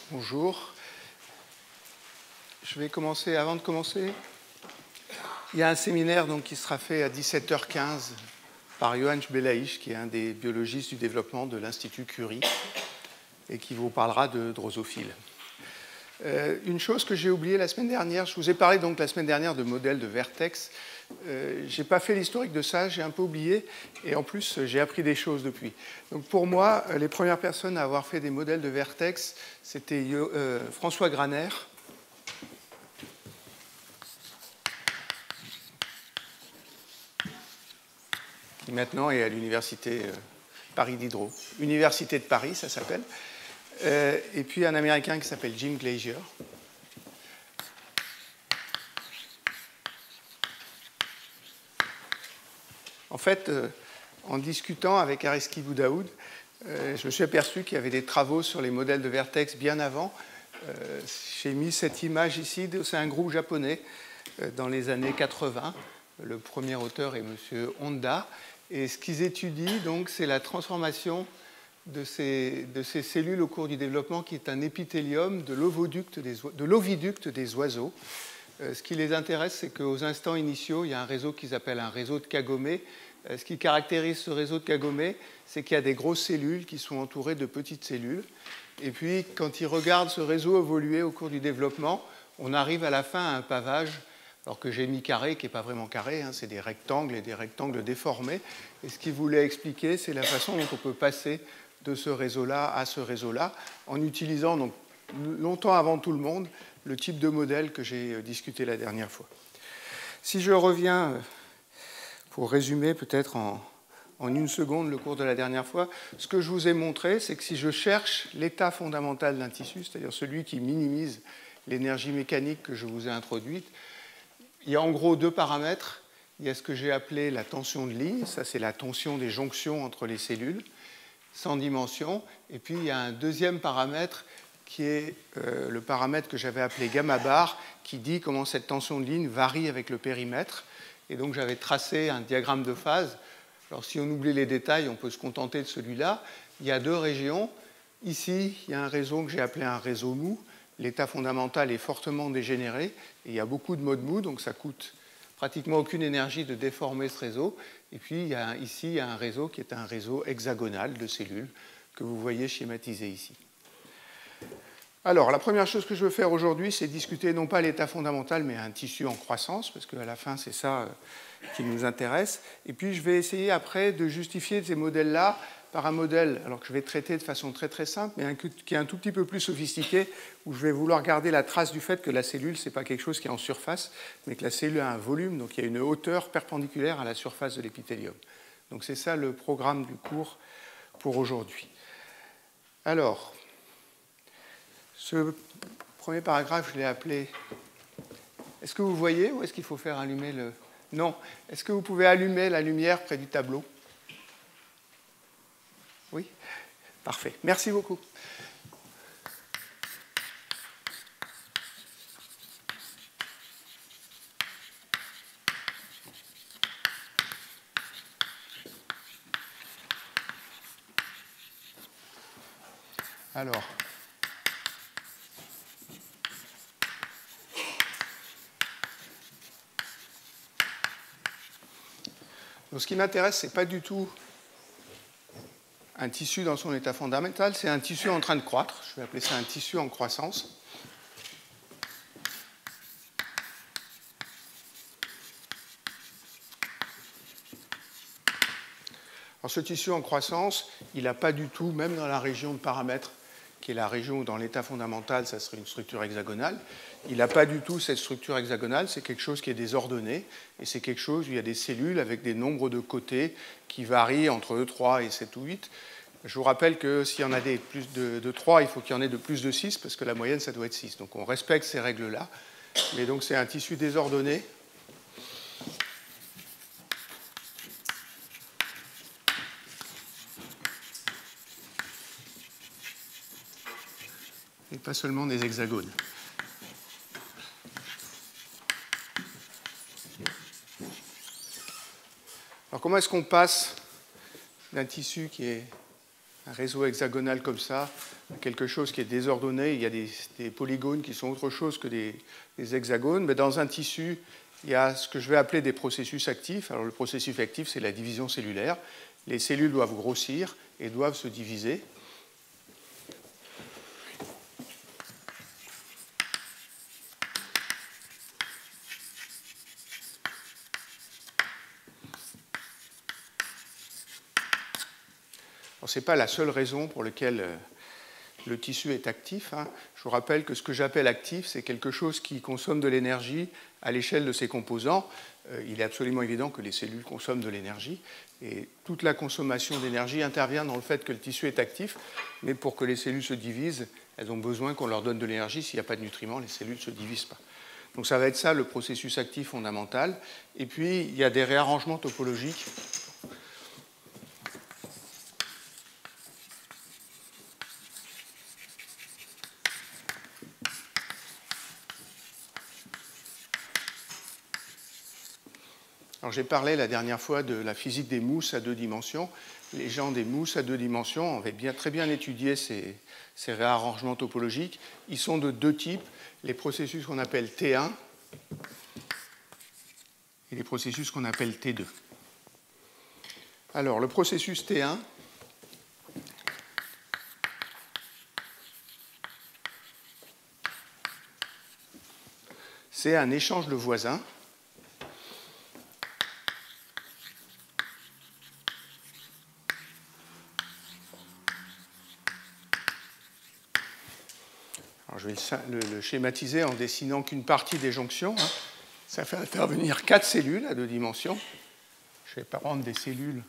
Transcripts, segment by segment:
Bonjour. Je vais commencer, avant de commencer, il y a un séminaire donc, qui sera fait à 17h15 par Johann Belaïch, qui est un des biologistes du développement de l'Institut Curie, et qui vous parlera de drosophile. Une chose que j'ai oubliée la semaine dernière, je vous ai parlé donc la semaine dernière de modèles de vertex. Je n'ai pas fait l'historique de ça, j'ai un peu oublié, et en plus j'ai appris des choses depuis. Donc pour moi, les premières personnes à avoir fait des modèles de vertex, c'était François Graner, qui maintenant est à l'université Paris Diderot, Université de Paris, ça s'appelle, et puis un Américain qui s'appelle Jim Glazier. En fait, en discutant avec Areski Boudaoud, je me suis aperçu qu'il y avait des travaux sur les modèles de vertex bien avant. J'ai mis cette image ici, c'est un groupe japonais dans les années 80. Le premier auteur est M. Honda. Et ce qu'ils étudient, donc, c'est la transformation de ces cellules au cours du développement, qui est un épithélium de l'oviducte des oiseaux. Ce qui les intéresse, c'est qu'aux instants initiaux, il y a un réseau qu'ils appellent un réseau de Kagome. Ce qui caractérise ce réseau de Kagome, c'est qu'il y a des grosses cellules qui sont entourées de petites cellules. Et puis, quand ils regardent ce réseau évoluer au cours du développement, on arrive à la fin à un pavage, alors que j'ai mis carré, qui n'est pas vraiment carré, hein, c'est des rectangles et des rectangles déformés. Et ce qu'il voulait expliquer, c'est la façon dont on peut passer de ce réseau-là à ce réseau-là, en utilisant, donc, longtemps avant tout le monde, le type de modèle que j'ai discuté la dernière fois. Si je reviens, pour résumer peut-être en une seconde le cours de la dernière fois, ce que je vous ai montré, c'est que si je cherche l'état fondamental d'un tissu, c'est-à-dire celui qui minimise l'énergie mécanique que je vous ai introduite, il y a en gros deux paramètres. Il y a ce que j'ai appelé la tension de ligne, ça c'est la tension des jonctions entre les cellules, sans dimension, et puis il y a un deuxième paramètre qui est le paramètre que j'avais appelé gamma bar, qui dit comment cette tension de ligne varie avec le périmètre. Et donc j'avais tracé un diagramme de phase. Alors si on oublie les détails, on peut se contenter de celui-là. Il y a deux régions. Ici, il y a un réseau que j'ai appelé un réseau mou. L'état fondamental est fortement dégénéré, et il y a beaucoup de modes mous, donc ça coûte pratiquement aucune énergie de déformer ce réseau. Et puis ici, il y a un réseau qui est un réseau hexagonal de cellules que vous voyez schématisé ici. Alors, la première chose que je veux faire aujourd'hui, c'est discuter non pas l'état fondamental, mais un tissu en croissance, parce qu'à la fin, c'est ça qui nous intéresse. Et puis, je vais essayer après de justifier ces modèles-là par un modèle, alors que je vais traiter de façon très très simple, mais qui est un tout petit peu plus sophistiqué, où je vais vouloir garder la trace du fait que la cellule, ce n'est pas quelque chose qui est en surface, mais que la cellule a un volume, donc il y a une hauteur perpendiculaire à la surface de l'épithélium. Donc c'est ça le programme du cours pour aujourd'hui. Alors, ce premier paragraphe, je l'ai appelé « Est-ce que vous voyez ou est-ce qu'il faut faire allumer le... » Non. Est-ce que vous pouvez allumer la lumière près du tableau? Oui? Parfait. Merci beaucoup. Alors... Donc, ce qui m'intéresse, ce n'est pas du tout un tissu dans son état fondamental, c'est un tissu en train de croître. Je vais appeler ça un tissu en croissance. Alors, ce tissu en croissance, il n'a pas du tout, même dans la région de paramètres, qui est la région où dans l'état fondamental, ça serait une structure hexagonale, il n'a pas du tout cette structure hexagonale, c'est quelque chose qui est désordonné, et c'est quelque chose où il y a des cellules avec des nombres de côtés qui varient entre 3 et 7 ou 8. Je vous rappelle que s'il y en a des plus de 3, il faut qu'il y en ait de plus de 6, parce que la moyenne, ça doit être 6. Donc on respecte ces règles-là. Mais donc c'est un tissu désordonné. Et pas seulement des hexagones. Alors comment est-ce qu'on passe d'un tissu qui est un réseau hexagonal comme ça quelque chose qui est désordonné, il y a des polygones qui sont autre chose que des hexagones, mais dans un tissu, il y a ce que je vais appeler des processus actifs. Alors le processus actif, c'est la division cellulaire. Les cellules doivent grossir et doivent se diviser. Ce n'est pas la seule raison pour laquelle le tissu est actif. Je vous rappelle que ce que j'appelle actif, c'est quelque chose qui consomme de l'énergie à l'échelle de ses composants. Il est absolument évident que les cellules consomment de l'énergie, et toute la consommation d'énergie intervient dans le fait que le tissu est actif, mais pour que les cellules se divisent, elles ont besoin qu'on leur donne de l'énergie. S'il n'y a pas de nutriments, les cellules ne se divisent pas. Donc ça va être ça le processus actif fondamental. Et puis il y a des réarrangements topologiques. Alors, j'ai parlé la dernière fois de la physique des mousses à 2 dimensions. Les gens des mousses à 2 dimensions avaient très bien étudié ces réarrangements topologiques. Ils sont de 2 types, les processus qu'on appelle T1 et les processus qu'on appelle T2. Alors, le processus T1, c'est un échange de voisins. Alors, je vais le schématiser en dessinant qu'une partie des jonctions. Ça fait intervenir 4 cellules à 2 dimensions. Je ne vais pas prendre des cellules.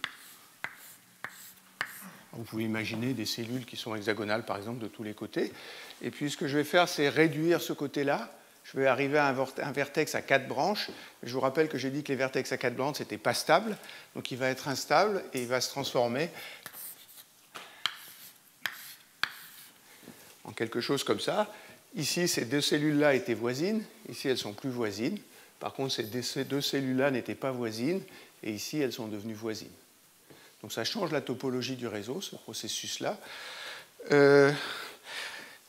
Vous pouvez imaginer des cellules qui sont hexagonales, par exemple, de tous les côtés. Et puis, ce que je vais faire, c'est réduire ce côté-là. Je vais arriver à un vertex à 4 branches. Je vous rappelle que j'ai dit que les vertex à 4 branches n'étaient pas stables. Donc, il va être instable et il va se transformer en quelque chose comme ça. Ici, ces 2 cellules-là étaient voisines. Ici, elles ne sont plus voisines. Par contre, ces 2 cellules-là n'étaient pas voisines. Et ici, elles sont devenues voisines. Donc ça change la topologie du réseau, ce processus-là.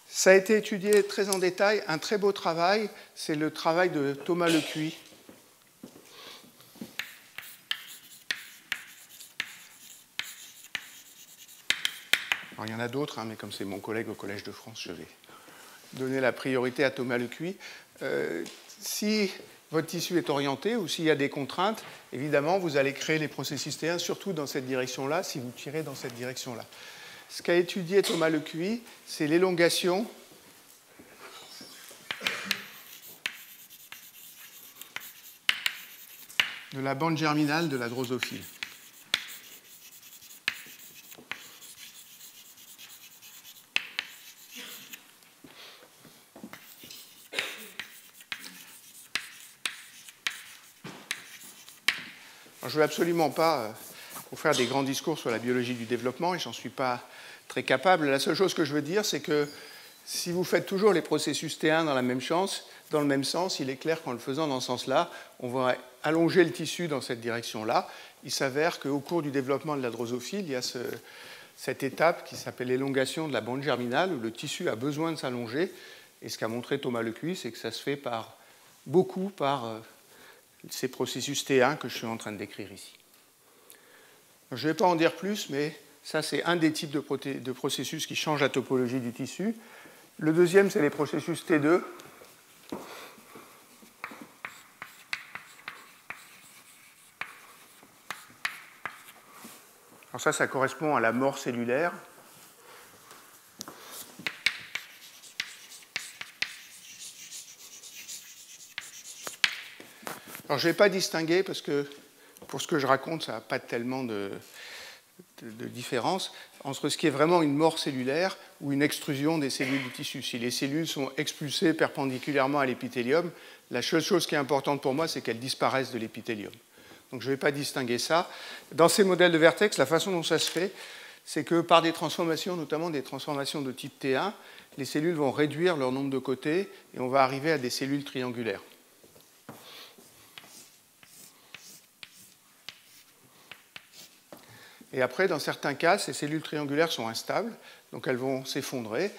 Ça a été étudié très en détail. Un très beau travail, c'est le travail de Thomas Lecuy. Alors, il y en a d'autres, mais comme c'est mon collègue au Collège de France, je vais donner la priorité à Thomas Lecuy. Si votre tissu est orienté ou s'il y a des contraintes, évidemment, vous allez créer les processus T1, surtout dans cette direction-là, si vous tirez dans cette direction-là. Ce qu'a étudié Thomas Lecuy, c'est l'élongation de la bande germinale de la drosophile. Je ne veux absolument pas vous faire des grands discours sur la biologie du développement, et je n'en suis pas très capable. La seule chose que je veux dire, c'est que si vous faites toujours les processus T1 dans le même sens, il est clair qu'en le faisant dans ce sens-là, on va allonger le tissu dans cette direction-là. Il s'avère qu'au cours du développement de la drosophile, il y a cette étape qui s'appelle l'élongation de la bande germinale, où le tissu a besoin de s'allonger. Et ce qu'a montré Thomas Lecuy, c'est que ça se fait beaucoup par ces processus T1 que je suis en train de décrire ici. Je ne vais pas en dire plus, mais ça, c'est un des types de processus qui changent la topologie du tissu. Le deuxième, c'est les processus T2. Alors ça correspond à la mort cellulaire. Alors, je ne vais pas distinguer, parce que pour ce que je raconte, ça n'a pas tellement de différence entre ce qui est vraiment une mort cellulaire ou une extrusion des cellules du tissu. Si les cellules sont expulsées perpendiculairement à l'épithélium, la seule chose qui est importante pour moi, c'est qu'elles disparaissent de l'épithélium. Donc, je ne vais pas distinguer ça. Dans ces modèles de vertex, la façon dont ça se fait, c'est que par des transformations, notamment des transformations de type T1, les cellules vont réduire leur nombre de côtés et on va arriver à des cellules triangulaires. Et après, dans certains cas, ces cellules triangulaires sont instables, donc elles vont s'effondrer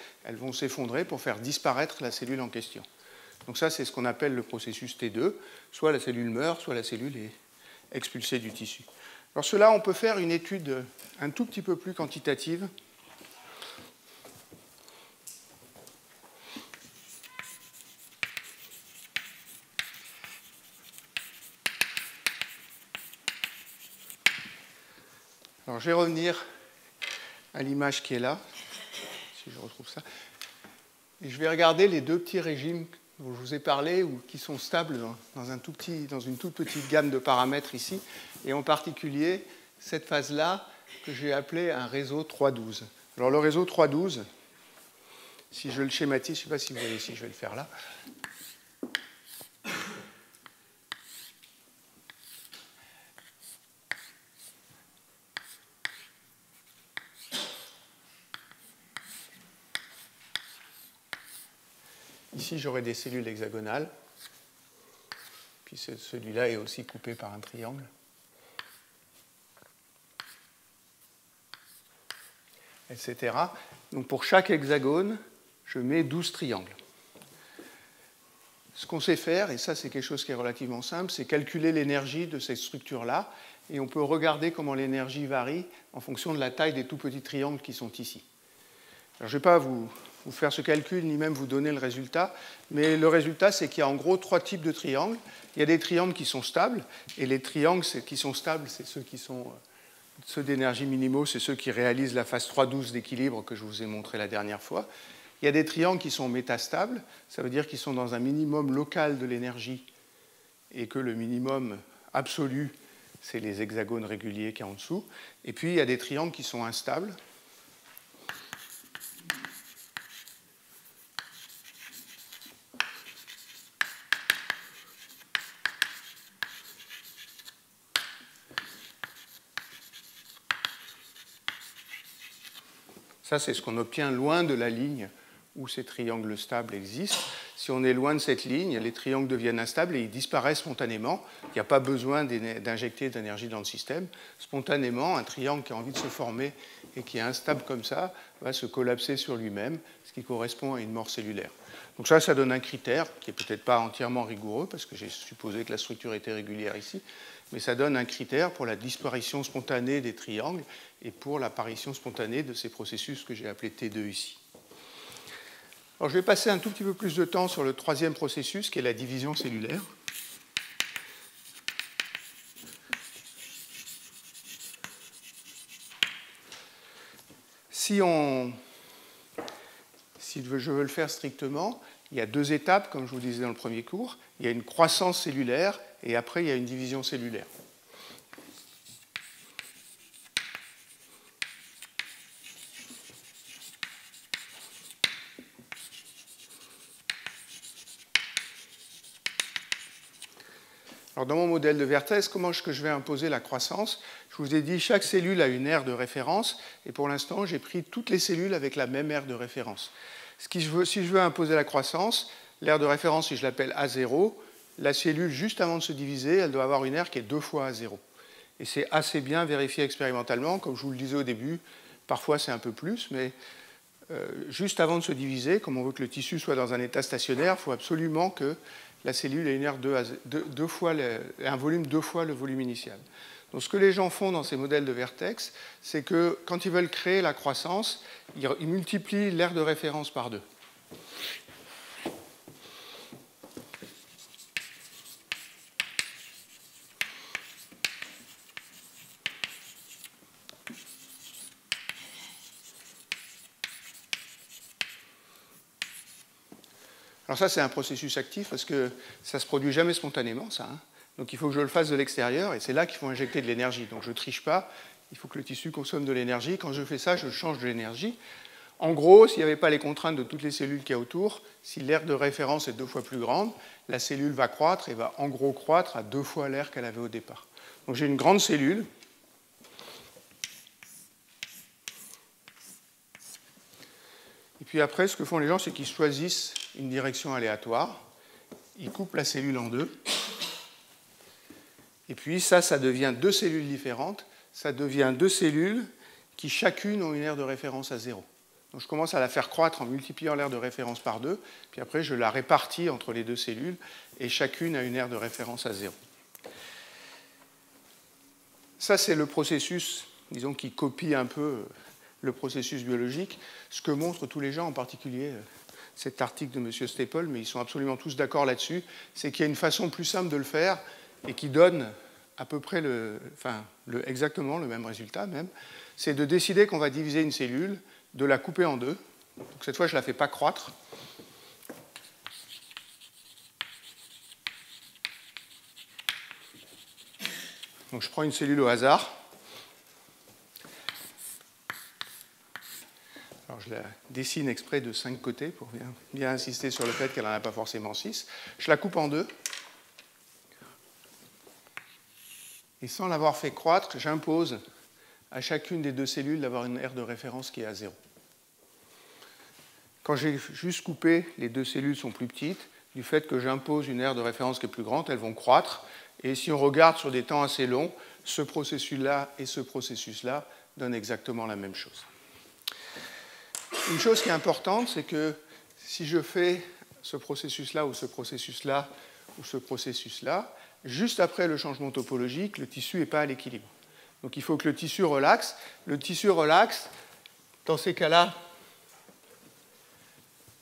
pour faire disparaître la cellule en question. Donc ça, c'est ce qu'on appelle le processus T2. Soit la cellule meurt, soit la cellule est expulsée du tissu. Alors cela, on peut faire une étude un tout petit peu plus quantitative. Alors je vais revenir à l'image qui est là, si je retrouve ça. Et je vais regarder les deux petits régimes dont je vous ai parlé, ou qui sont stables dans une toute petite gamme de paramètres ici, et en particulier cette phase-là que j'ai appelée un réseau 3,12. Alors le réseau 3,12, si je le schématise, je ne sais pas si vous voyez ici, je vais le faire là. Ici, j'aurai des cellules hexagonales. Puis celui-là est aussi coupé par un triangle. Etc. Donc pour chaque hexagone, je mets 12 triangles. Ce qu'on sait faire, et ça c'est quelque chose qui est relativement simple, c'est calculer l'énergie de ces structures-là, et on peut regarder comment l'énergie varie en fonction de la taille des tout petits triangles qui sont ici. Alors, je ne vais pas vous faire ce calcul, ni même vous donner le résultat, mais le résultat, c'est qu'il y a en gros 3 types de triangles. Il y a des triangles qui sont stables, et les triangles qui sont stables, c'est ceux d'énergie minimaux, c'est ceux qui réalisent la phase 3,12 d'équilibre que je vous ai montré la dernière fois. Il y a des triangles qui sont métastables, ça veut dire qu'ils sont dans un minimum local de l'énergie, et que le minimum absolu, c'est les hexagones réguliers qui sont en dessous. Et puis, il y a des triangles qui sont instables. Ça, c'est ce qu'on obtient loin de la ligne où ces triangles stables existent. Si on est loin de cette ligne, les triangles deviennent instables et ils disparaissent spontanément. Il n'y a pas besoin d'injecter d'énergie dans le système. Spontanément, un triangle qui a envie de se former et qui est instable comme ça va se collapser sur lui-même, ce qui correspond à une mort cellulaire. Donc ça donne un critère qui n'est peut-être pas entièrement rigoureux, parce que j'ai supposé que la structure était régulière ici, mais ça donne un critère pour la disparition spontanée des triangles et pour l'apparition spontanée de ces processus que j'ai appelés T2 ici. Alors, je vais passer un tout petit peu plus de temps sur le troisième processus, qui est la division cellulaire. Si je veux le faire strictement, il y a 2 étapes, comme je vous disais dans le premier cours. Il y a une croissance cellulaire et après, il y a une division cellulaire. Alors, dans mon modèle de Vertès, comment est-ce que je vais imposer la croissance? Je vous ai dit chaque cellule a une aire de référence, et pour l'instant, j'ai pris toutes les cellules avec la même aire de référence. Si je veux imposer la croissance, l'aire de référence, si je l'appelle A0, la cellule, juste avant de se diviser, elle doit avoir une aire qui est 2 fois A0. Et c'est assez bien vérifié expérimentalement. Comme je vous le disais au début, parfois c'est un peu plus, mais juste avant de se diviser, comme on veut que le tissu soit dans un état stationnaire, il faut absolument que la cellule ait une aire un volume 2 fois le volume initial. Donc ce que les gens font dans ces modèles de vertex, c'est que quand ils veulent créer la croissance, ils multiplient l'aire de référence par 2. Alors ça, c'est un processus actif parce que ça ne se produit jamais spontanément, ça. Donc il faut que je le fasse de l'extérieur et c'est là qu'il faut injecter de l'énergie. Donc je ne triche pas, il faut que le tissu consomme de l'énergie. Quand je fais ça, je change de l'énergie. En gros, s'il n'y avait pas les contraintes de toutes les cellules qu'il y a autour, si l'aire de référence est 2 fois plus grande, la cellule va croître et va en gros croître à 2 fois l'aire qu'elle avait au départ. Donc j'ai une grande cellule. Et puis après, ce que font les gens, c'est qu'ils choisissent une direction aléatoire. Ils coupent la cellule en 2. Et puis ça devient 2 cellules différentes. ça devient 2 cellules qui chacune ont une aire de référence à 0. Donc je commence à la faire croître en multipliant l'aire de référence par 2, puis après je la répartis entre les 2 cellules, et chacune a une aire de référence à 0. Ça, c'est le processus, disons, qui copie un peu le processus biologique, ce que montrent tous les gens, en particulier cet article de M. Staple, mais ils sont absolument tous d'accord là-dessus, c'est qu'il y a une façon plus simple de le faire et qui donne à peu près exactement le même résultat même, c'est de décider qu'on va diviser une cellule, de la couper en 2. Donc cette fois, je ne la fais pas croître. Donc je prends une cellule au hasard. Alors je la dessine exprès de 5 côtés pour bien insister sur le fait qu'elle n'en a pas forcément 6. Je la coupe en 2. Et sans l'avoir fait croître, j'impose à chacune des 2 cellules d'avoir une aire de référence qui est à 0. Quand j'ai juste coupé, les 2 cellules sont plus petites. Du fait que j'impose une aire de référence qui est plus grande, elles vont croître. Et si on regarde sur des temps assez longs, ce processus-là et ce processus-là donnent exactement la même chose. Une chose qui est importante, c'est que si je fais ce processus-là ou ce processus-là ou ce processus-là, juste après le changement topologique, le tissu n'est pas à l'équilibre. Donc il faut que le tissu relaxe. Le tissu relaxe, dans ces cas-là,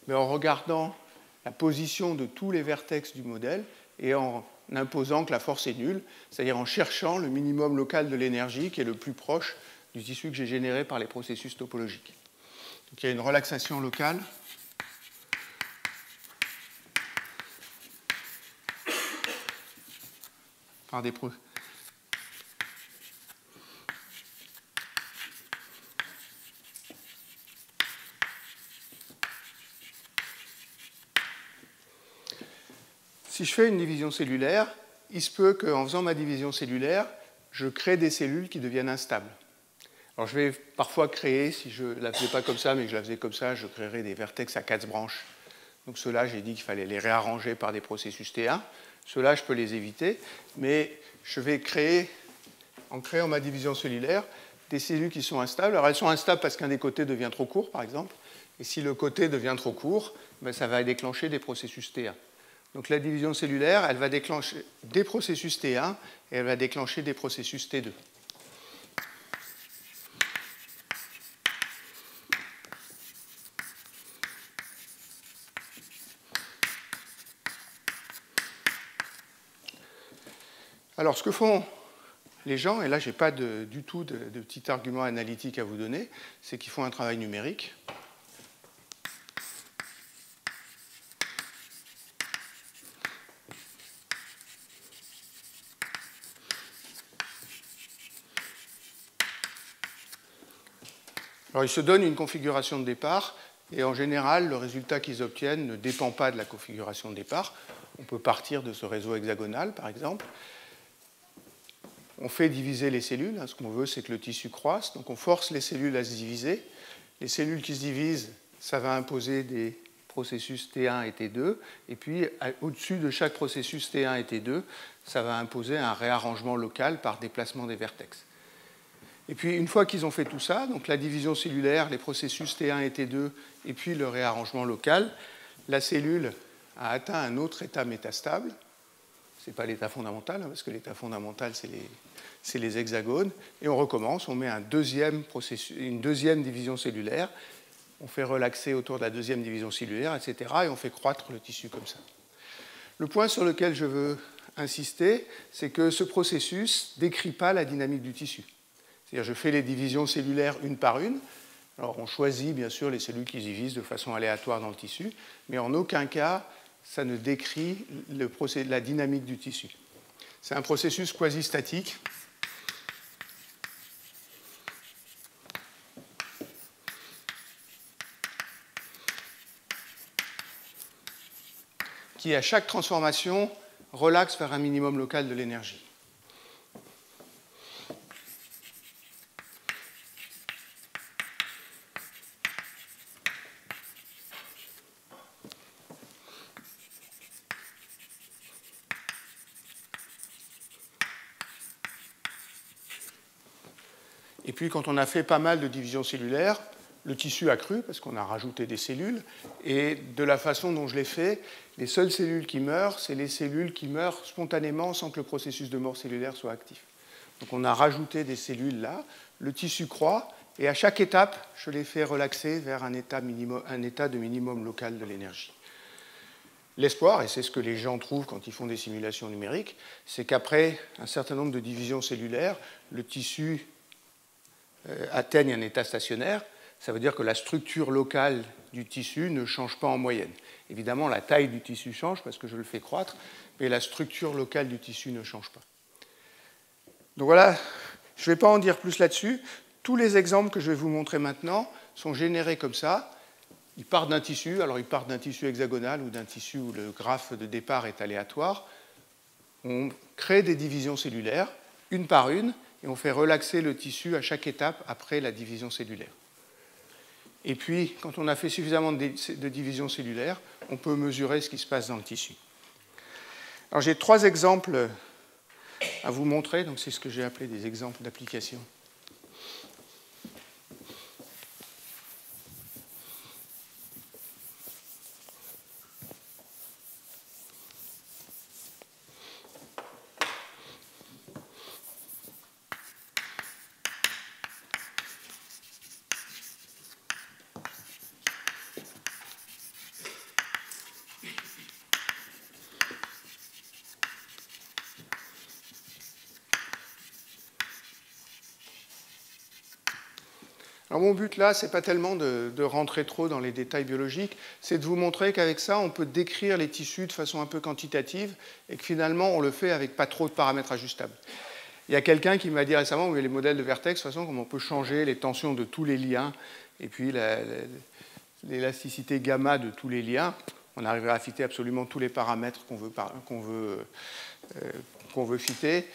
mais en regardant la position de tous les vertex du modèle et en imposant que la force est nulle, c'est-à-dire en cherchant le minimum local de l'énergie qui est le plus proche du tissu que j'ai généré par les processus topologiques. Donc il y a une relaxation locale. Par des Si je fais une division cellulaire, il se peut qu'en faisant ma division cellulaire, je crée des cellules qui deviennent instables. Alors je vais parfois créer, si je ne la faisais pas comme ça, mais que je la faisais comme ça, je créerais des vertex à 4 branches. Donc ceux-là, j'ai dit qu'il fallait les réarranger par des processus T1. Ceux-là, je peux les éviter, mais je vais créer, en créant ma division cellulaire, des cellules qui sont instables. Alors elles sont instables parce qu'un des côtés devient trop court, par exemple. Et si le côté devient trop court, ben, ça va déclencher des processus T1. Donc la division cellulaire, elle va déclencher des processus T1 et elle va déclencher des processus T2. Alors ce que font les gens, et là je n'ai pas du tout de petit argument analytique à vous donner, c'est qu'ils font un travail numérique. Alors, ils se donnent une configuration de départ, et en général, le résultat qu'ils obtiennent ne dépend pas de la configuration de départ. On peut partir de ce réseau hexagonal, par exemple. On fait diviser les cellules. Ce qu'on veut, c'est que le tissu croisse. Donc, on force les cellules à se diviser. Les cellules qui se divisent, ça va imposer des processus T1 et T2. Et puis, au-dessus de chaque processus T1 et T2, ça va imposer un réarrangement local par déplacement des vertex. Et puis, une fois qu'ils ont fait tout ça, donc la division cellulaire, les processus T1 et T2, et puis le réarrangement local, la cellule a atteint un autre état métastable. Ce n'est pas l'état fondamental, parce que l'état fondamental, c'est les hexagones. Et on recommence, on met une deuxième division cellulaire, on fait relaxer autour de la deuxième division cellulaire, etc. Et on fait croître le tissu comme ça. Le point sur lequel je veux insister, c'est que ce processus ne décrit pas la dynamique du tissu. C'est-à-dire, je fais les divisions cellulaires une par une. Alors, on choisit bien sûr les cellules qui se divisent de façon aléatoire dans le tissu, mais en aucun cas, ça ne décrit la dynamique du tissu. C'est un processus quasi-statique. Qui, à chaque transformation, relaxe vers un minimum local de l'énergie. Et puis, quand on a fait pas mal de divisions cellulaires, le tissu a cru parce qu'on a rajouté des cellules. Et de la façon dont je l'ai fait, les seules cellules qui meurent, c'est les cellules qui meurent spontanément sans que le processus de mort cellulaire soit actif. Donc on a rajouté des cellules là, le tissu croît, et à chaque étape, je l'ai fait relaxer vers un état de minimum local de l'énergie. L'espoir, et c'est ce que les gens trouvent quand ils font des simulations numériques, c'est qu'après un certain nombre de divisions cellulaires, le tissu atteigne un état stationnaire. Ça veut dire que la structure locale du tissu ne change pas en moyenne. Évidemment, la taille du tissu change parce que je le fais croître, mais la structure locale du tissu ne change pas. Donc voilà, je ne vais pas en dire plus là-dessus. Tous les exemples que je vais vous montrer maintenant sont générés comme ça. Ils partent d'un tissu, alors ils partent d'un tissu hexagonal ou d'un tissu où le graphe de départ est aléatoire. On crée des divisions cellulaires, une par une, et on fait relaxer le tissu à chaque étape après la division cellulaire. Et puis, quand on a fait suffisamment de divisions cellulaires, on peut mesurer ce qui se passe dans le tissu. Alors j'ai 3 exemples à vous montrer, donc c'est ce que j'ai appelé des exemples d'application. Alors mon but là, ce n'est pas tellement de rentrer trop dans les détails biologiques, c'est de vous montrer qu'avec ça, on peut décrire les tissus de façon un peu quantitative et que finalement, on le fait avec pas trop de paramètres ajustables. Il y a quelqu'un qui m'a dit récemment, oui, les modèles de vertex, de toute façon, comment on peut changer les tensions de tous les liens et puis l'élasticité gamma de tous les liens, on arriverait à fitter absolument tous les paramètres qu'on veut fitter,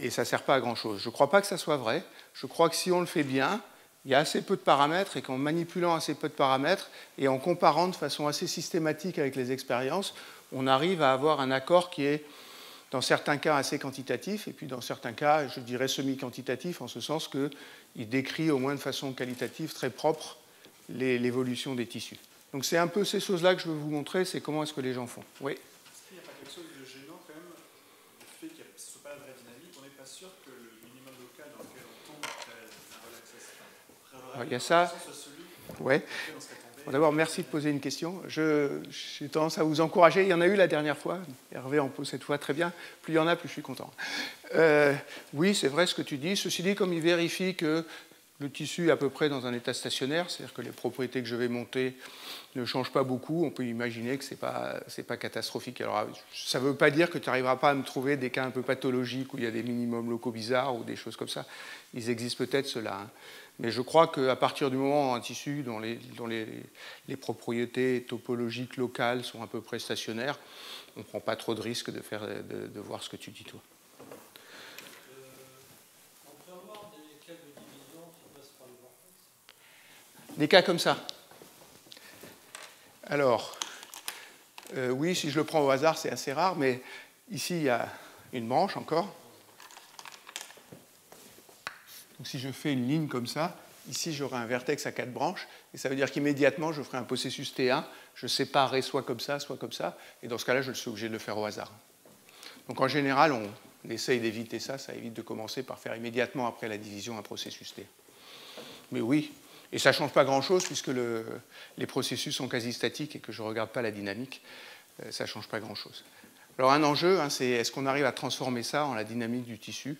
et ça ne sert pas à grand-chose. Je ne crois pas que ça soit vrai. Je crois que si on le fait bien, il y a assez peu de paramètres et qu'en manipulant assez peu de paramètres et en comparant de façon assez systématique avec les expériences, on arrive à avoir un accord qui est, dans certains cas, assez quantitatif et puis dans certains cas, je dirais semi-quantitatif, en ce sens qu'il décrit au moins de façon qualitative très propre l'évolution des tissus. Donc c'est un peu ces choses-là que je veux vous montrer, c'est comment est-ce que les gens font. Oui. Est-ce qu'il n'y a pas quelque chose de gênant quand même, le fait que ce ne soit pas la vraie dynamique, on n'est pas sûr que le minimum local dans lequel on tombe après la relaxation, il y a ça. Ouais. Bon, d'abord, merci de poser une question. J'ai tendance à vous encourager. Il y en a eu la dernière fois. Hervé en pose cette fois très bien. Plus il y en a, plus je suis content. Oui, c'est vrai ce que tu dis. Ceci dit, comme il vérifie que le tissu est à peu près dans un état stationnaire, c'est-à-dire que les propriétés que je vais monter ne changent pas beaucoup, on peut imaginer que ce n'est pas catastrophique. Alors, ça ne veut pas dire que tu n'arriveras pas à me trouver des cas un peu pathologiques où il y a des minimums locaux bizarres ou des choses comme ça. Ils existent peut-être, ceux-là. Hein. Mais je crois qu'à partir du moment où un tissu dont les propriétés topologiques locales sont à peu près stationnaires, on ne prend pas trop de risques de voir ce que tu dis, toi. On peut avoir des cas de division qui passent par le vortex ? Des cas comme ça. Alors, oui, si je le prends au hasard, c'est assez rare, mais ici, il y a une branche encore. Donc si je fais une ligne comme ça, ici j'aurai un vertex à 4 branches, et ça veut dire qu'immédiatement je ferai un processus T1, je séparerai soit comme ça, et dans ce cas-là je suis obligé de le faire au hasard. Donc en général on essaye d'éviter ça, ça évite de commencer par faire immédiatement après la division un processus T1. Mais oui, et ça ne change pas grand-chose puisque les processus sont quasi statiques et que je ne regarde pas la dynamique, ça ne change pas grand-chose. Alors un enjeu, hein, c'est est-ce qu'on arrive à transformer ça en la dynamique du tissu ?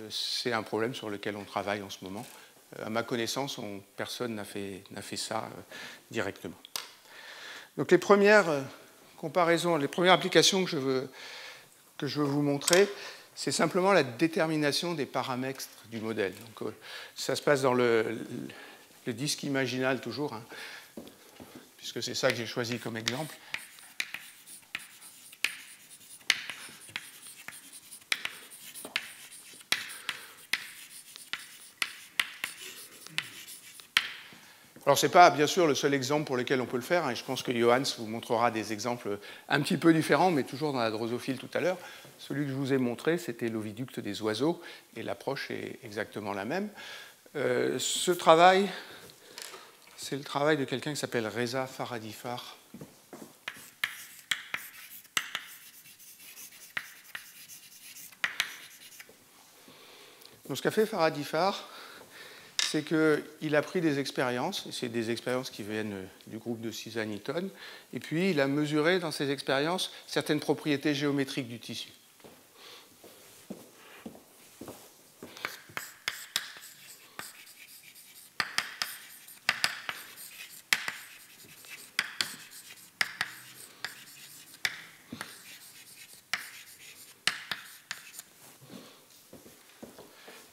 C'est un problème sur lequel on travaille en ce moment. À ma connaissance, personne n'a fait ça directement. Donc les premières comparaisons, les premières applications que je veux vous montrer, c'est simplement la détermination des paramètres du modèle. Donc, ça se passe dans le disque imaginal toujours, hein, puisque c'est ça que j'ai choisi comme exemple. Alors, ce n'est pas, bien sûr, le seul exemple pour lequel on peut le faire, hein, et je pense que Johannes vous montrera des exemples un petit peu différents, mais toujours dans la drosophile tout à l'heure. Celui que je vous ai montré, c'était l'oviducte des oiseaux, et l'approche est exactement la même. Ce travail, c'est le travail de quelqu'un qui s'appelle Reza Faradifar. Donc, ce qu'a fait Faradifar, c'est qu'il a pris des expériences, et c'est des expériences qui viennent du groupe de Suzanne Eaton, et puis il a mesuré dans ces expériences certaines propriétés géométriques du tissu.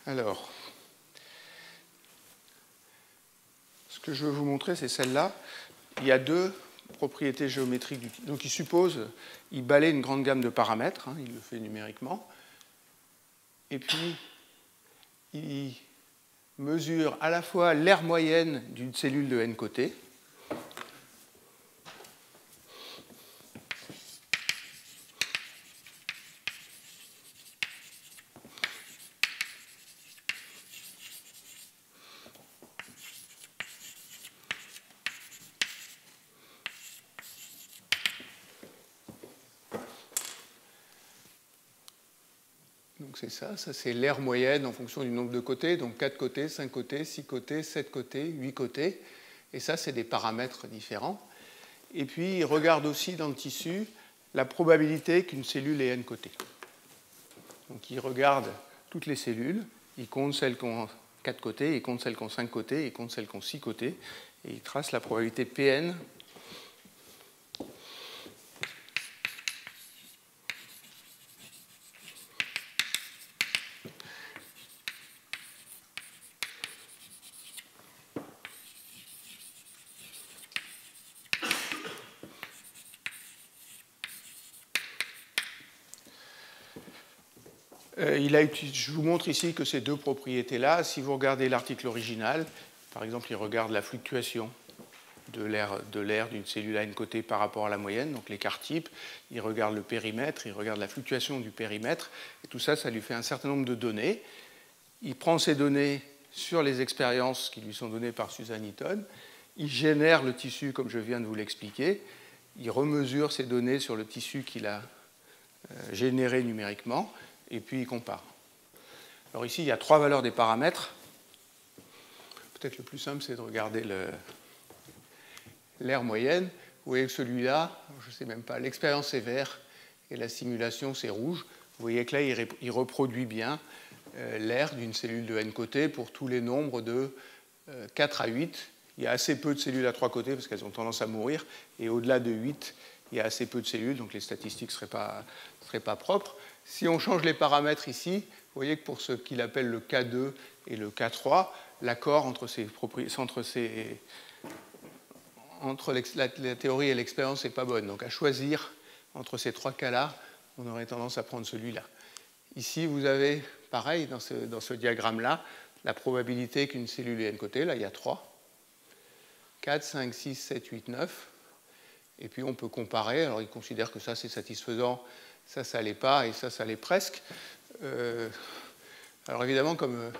Alors, ce que je veux vous montrer, c'est celle-là. Il y a deux propriétés géométriques du tissu. Donc, il balaie une grande gamme de paramètres, hein, il le fait numériquement, et puis il mesure à la fois l'aire moyenne d'une cellule de n côtés, donc c'est ça c'est l'aire moyenne en fonction du nombre de côtés, donc 4 côtés, 5 côtés, 6 côtés, 7 côtés, 8 côtés, et ça c'est des paramètres différents. Et puis il regarde aussi dans le tissu la probabilité qu'une cellule ait n côtés. Donc il regarde toutes les cellules, il compte celles qui ont 4 côtés, il compte celles qui ont 5 côtés, il compte celles qui ont 6 côtés, et il trace la probabilité Pn je vous montre ici que ces deux propriétés-là, si vous regardez l'article original, par exemple, il regarde la fluctuation de l'aire d'une cellule à n côté par rapport à la moyenne, donc l'écart type, il regarde le périmètre, il regarde la fluctuation du périmètre, et tout ça, ça lui fait un certain nombre de données. Il prend ces données sur les expériences qui lui sont données par Suzanne Eaton, il génère le tissu comme je viens de vous l'expliquer, il remesure ces données sur le tissu qu'il a généré numériquement, et puis il compare. Alors ici, il y a 3 valeurs des paramètres. Peut-être le plus simple, c'est de regarder l'aire moyenne. Vous voyez que celui-là, je ne sais même pas, l'expérience est vert et la simulation c'est rouge. Vous voyez que là, il reproduit bien l'aire d'une cellule de n côtés pour tous les nombres de 4 à 8. Il y a assez peu de cellules à 3 côtés parce qu'elles ont tendance à mourir. Et au-delà de 8, il y a assez peu de cellules, donc les statistiques ne seraient pas propres. Si on change les paramètres ici, vous voyez que pour ce qu'il appelle le K2 et le K3, l'accord entre la théorie et l'expérience n'est pas bonne. Donc à choisir entre ces 3 cas-là, on aurait tendance à prendre celui-là. Ici, vous avez, pareil, dans ce diagramme-là, la probabilité qu'une cellule ait n côtés. Là, il y a 3. 4, 5, 6, 7, 8, 9. Et puis on peut comparer. Alors il considère que ça, c'est satisfaisant. Ça l'est pas, et ça l'est presque. Alors évidemment, comme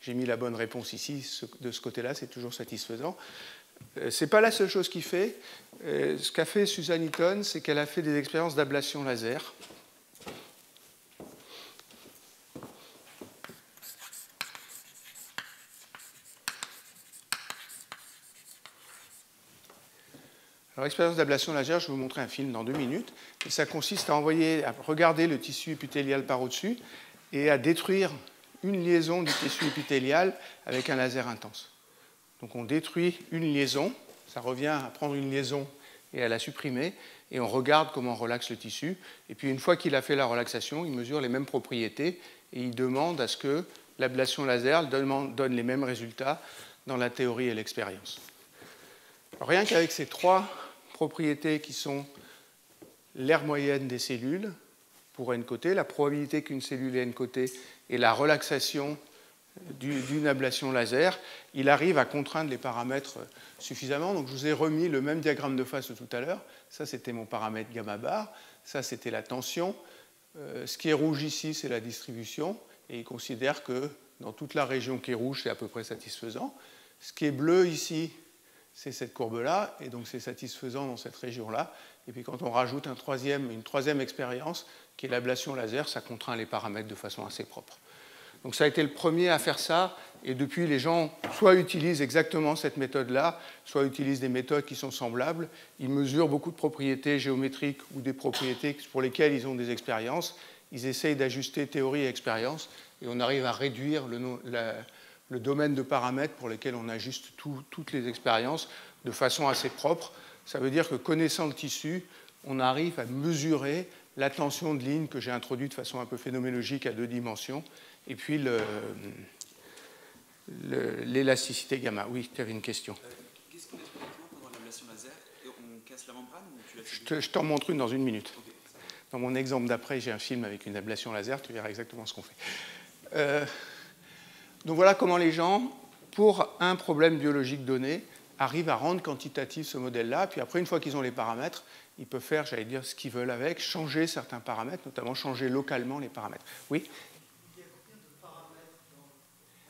j'ai mis la bonne réponse ici, de ce côté-là, c'est toujours satisfaisant. Ce n'est pas la seule chose qu'il fait. Ce qu'a fait Suzanne Eaton, c'est qu'elle a fait des expériences d'ablation laser. Alors, l'expérience d'ablation laser, je vais vous montrer un film dans 2 minutes. Et ça consiste à regarder le tissu épithélial par au-dessus et à détruire une liaison du tissu épithélial avec un laser intense. Donc on détruit une liaison, ça revient à prendre une liaison et à la supprimer, et on regarde comment on relaxe le tissu. Et puis une fois qu'il a fait la relaxation, il mesure les mêmes propriétés et il demande à ce que l'ablation laser donne les mêmes résultats dans la théorie et l'expérience. Rien qu'avec ces 3 propriétés qui sont l'aire moyenne des cellules pour n côtés, la probabilité qu'une cellule ait n côtés et la relaxation d'une ablation laser, il arrive à contraindre les paramètres suffisamment. Donc je vous ai remis le même diagramme de phase de tout à l'heure. Ça, c'était mon paramètre gamma bar. Ça, c'était la tension. Ce qui est rouge ici, c'est la distribution. Et il considère que dans toute la région qui est rouge, c'est à peu près satisfaisant. Ce qui est bleu ici, c'est cette courbe-là. Et donc c'est satisfaisant dans cette région-là. Et puis quand on rajoute une troisième expérience, qui est l'ablation laser, ça contraint les paramètres de façon assez propre. Donc ça a été le premier à faire ça, et depuis les gens soit utilisent exactement cette méthode-là, soit utilisent des méthodes qui sont semblables. Ils mesurent beaucoup de propriétés géométriques ou des propriétés pour lesquelles ils ont des expériences. Ils essayent d'ajuster théorie et expérience, et on arrive à réduire le domaine de paramètres pour lesquels on ajuste toutes les expériences de façon assez propre. Ça veut dire que connaissant le tissu, on arrive à mesurer la tension de ligne que j'ai introduite de façon un peu phénoménologique à 2 dimensions, et puis l'élasticité gamma. Oui, tu avais une question. Qu'est-ce qu'on expérimente pendant l'ablation laser? On casse la membrane ou tu la Je t'en montre une dans 1 minute. Okay. Dans mon exemple d'après, j'ai un film avec une ablation laser, tu verras exactement ce qu'on fait. Donc voilà comment les gens, pour un problème biologique donné, arrivent à rendre quantitatif ce modèle-là. Puis après, une fois qu'ils ont les paramètres, ils peuvent faire, j'allais dire, ce qu'ils veulent avec, changer certains paramètres, notamment changer localement les paramètres. Oui? Il y a combien de paramètres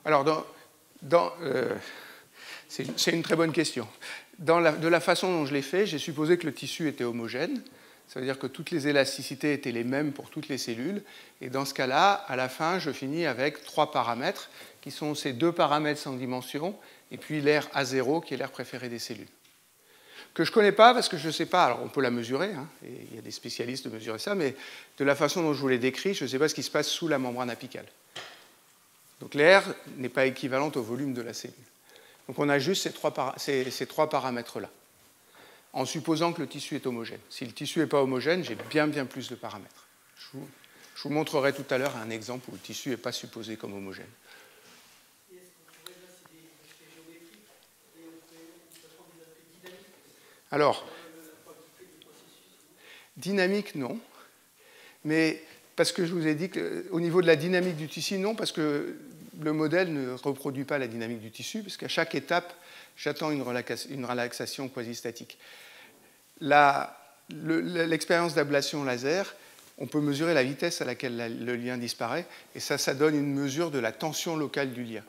Alors, c'est une très bonne question. De la façon dont je l'ai fait, j'ai supposé que le tissu était homogène. Ça veut dire que toutes les élasticités étaient les mêmes pour toutes les cellules. Et dans ce cas-là, à la fin, je finis avec 3 paramètres, qui sont ces 2 paramètres sans dimension, et puis l'air A0, qui est l'air préféré des cellules. Que je ne connais pas, parce que je ne sais pas, alors on peut la mesurer, hein, et il y a des spécialistes de mesurer ça, mais de la façon dont je vous l'ai décrit, je ne sais pas ce qui se passe sous la membrane apicale. Donc l'air n'est pas équivalent au volume de la cellule. Donc on a juste ces 3 paramètres-là, en supposant que le tissu est homogène. Si le tissu n'est pas homogène, j'ai bien plus de paramètres. Je vous montrerai tout à l'heure un exemple où le tissu n'est pas supposé comme homogène. Et est-ce qu'on pourrait, là, c'est des aspects géométriques, et on peut prendre des aspects dynamiques? Alors, La probabilité du processus. dynamique, non. Mais parce que je vous ai dit qu'au niveau de la dynamique du tissu, non, parce que le modèle ne reproduit pas la dynamique du tissu, parce qu'à chaque étape, j'attends une relaxation quasi-statique. L'expérience d'ablation laser, on peut mesurer la vitesse à laquelle le lien disparaît, et ça donne une mesure de la tension locale du lien.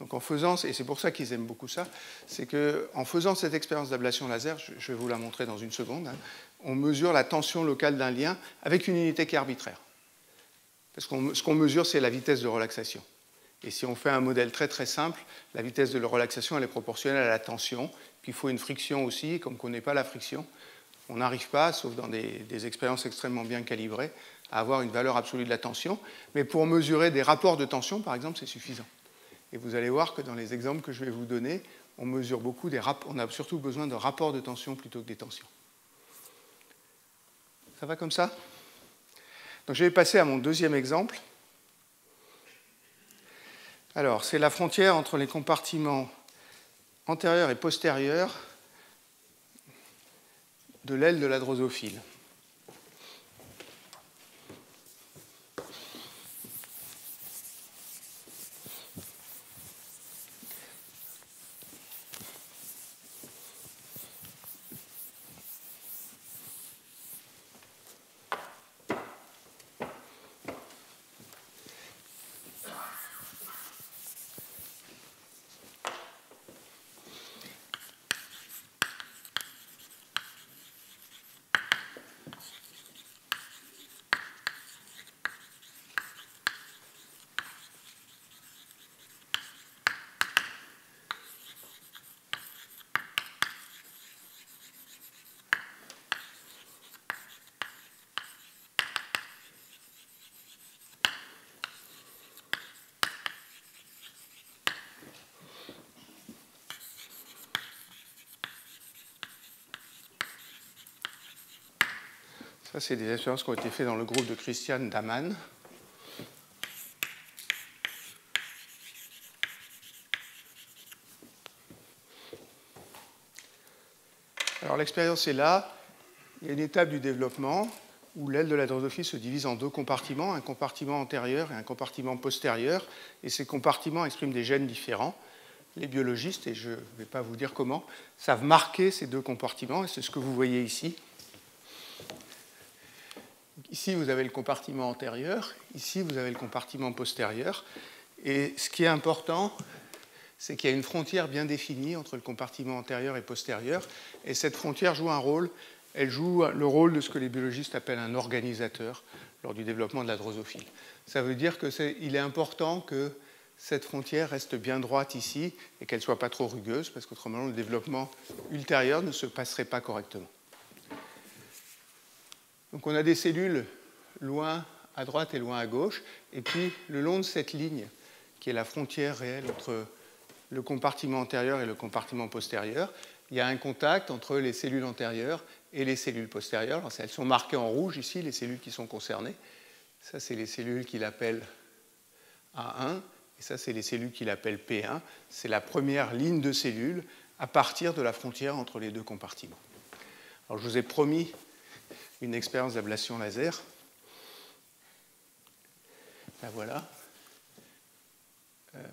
Donc en faisant, et c'est pour ça qu'ils aiment beaucoup ça, c'est qu'en faisant cette expérience d'ablation laser, je vais vous la montrer dans une seconde, hein, on mesure la tension locale d'un lien avec une unité qui est arbitraire. Parce que ce qu'on mesure, c'est la vitesse de relaxation. Et si on fait un modèle très simple, la vitesse de la relaxation, elle est proportionnelle à la tension. Puis il faut une friction aussi, comme on ne connaît pas la friction. On n'arrive pas, sauf dans des expériences extrêmement bien calibrées, à avoir une valeur absolue de la tension. Mais pour mesurer des rapports de tension, par exemple, c'est suffisant. Et vous allez voir que dans les exemples que je vais vous donner, on mesure beaucoup on a surtout besoin de rapports de tension plutôt que des tensions. Ça va comme ça? Donc je vais passer à mon deuxième exemple. Alors, c'est la frontière entre les compartiments antérieurs et postérieurs de l'aile de la drosophile. Ça, c'est des expériences qui ont été faites dans le groupe de Christian Daman. Alors l'expérience est là. Il y a une étape du développement. où l'aile de la drosophile se divise en deux compartiments, un compartiment antérieur et un compartiment postérieur, et ces compartiments expriment des gènes différents. Les biologistes, et je ne vais pas vous dire comment, savent marquer ces deux compartiments, et c'est ce que vous voyez ici. Ici, vous avez le compartiment antérieur, ici, vous avez le compartiment postérieur, et ce qui est important, c'est qu'il y a une frontière bien définie entre le compartiment antérieur et postérieur, et cette frontière joue un rôle. Elle joue le rôle de ce que les biologistes appellent un organisateur lors du développement de la drosophile. Ça veut dire qu'il est important que cette frontière reste bien droite ici et qu'elle ne soit pas trop rugueuse, parce qu'autrement, le développement ultérieur ne se passerait pas correctement. Donc on a des cellules loin à droite et loin à gauche, et puis le long de cette ligne, qui est la frontière réelle entre le compartiment antérieur et le compartiment postérieur, il y a un contact entre les cellules antérieures et les cellules postérieures. Alors, elles sont marquées en rouge ici, les cellules qui sont concernées. Ça, c'est les cellules qu'il appelle A1, et ça, c'est les cellules qu'il appelle P1. C'est la première ligne de cellules à partir de la frontière entre les deux compartiments. Alors, je vous ai promis une expérience d'ablation laser. La voilà.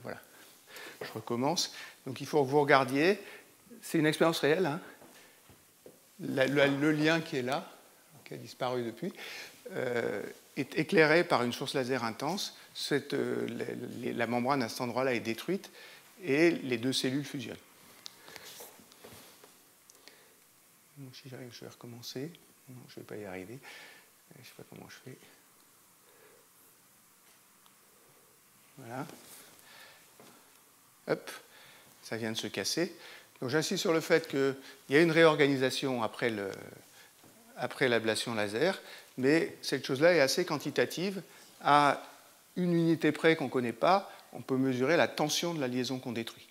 Voilà. Je recommence. Donc, il faut que vous regardiez. C'est une expérience réelle, hein. Le lien qui est là, qui a disparu depuis, est éclairé par une source laser intense. La membrane à cet endroit-là est détruite et les deux cellules fusionnent. Donc, si j'arrive, je vais recommencer. Non, je ne vais pas y arriver. Je ne sais pas comment je fais. Voilà. Hop, ça vient de se casser. Donc j'insiste sur le fait qu'il y a une réorganisation après l'ablation laser, mais cette chose-là est assez quantitative. À une unité près qu'on ne connaît pas, on peut mesurer la tension de la liaison qu'on détruit.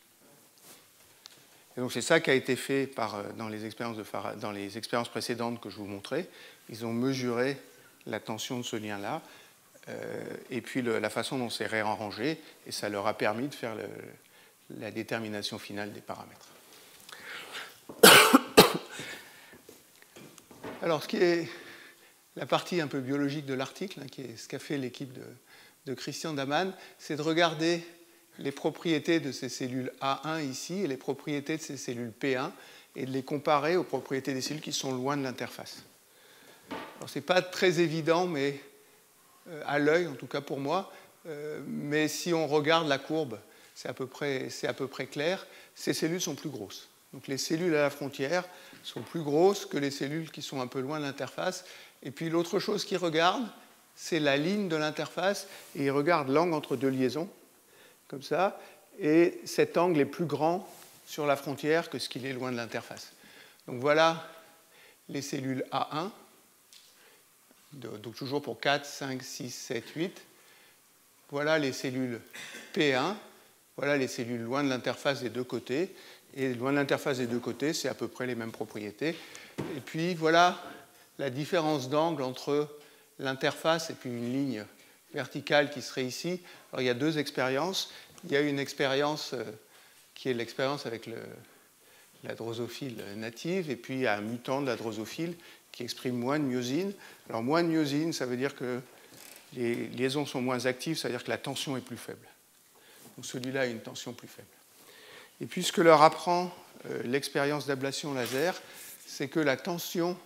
Et donc c'est ça qui a été fait dans les expériences précédentes que je vous montrais. Ils ont mesuré la tension de ce lien-là, et puis la façon dont c'est réarrangé, et ça leur a permis de faire la détermination finale des paramètres. Alors, ce qui est la partie un peu biologique de l'article, qui est ce qu'a fait l'équipe de Christian Daman, c'est de regarder les propriétés de ces cellules A1 ici et les propriétés de ces cellules P1 et de les comparer aux propriétés des cellules qui sont loin de l'interface. Alors, ce n'est pas très évident, mais à l'œil, en tout cas pour moi, mais si on regarde la courbe, c'est à peu près clair, ces cellules sont plus grosses. Donc les cellules à la frontière sont plus grosses que les cellules qui sont un peu loin de l'interface. Et puis l'autre chose qu'ils regardent, c'est la ligne de l'interface, et ils regardent l'angle entre deux liaisons, comme ça, et cet angle est plus grand sur la frontière que ce qu'il est loin de l'interface. Donc voilà les cellules A1, donc toujours pour 4, 5, 6, 7, 8. Voilà les cellules P1, voilà les cellules loin de l'interface des deux côtés. Et loin de l'interface des deux côtés, c'est à peu près les mêmes propriétés. Et puis voilà la différence d'angle entre l'interface et puis une ligne verticale qui serait ici. Alors il y a deux expériences. Il y a une expérience qui est l'expérience avec la drosophile native, et puis il y a un mutant de la drosophile qui exprime moins de myosine. Alors moins de myosine, ça veut dire que les liaisons sont moins actives, ça veut dire que la tension est plus faible. Donc celui-là a une tension plus faible. Et puis ce que leur apprend l'expérience d'ablation laser, c'est que la tension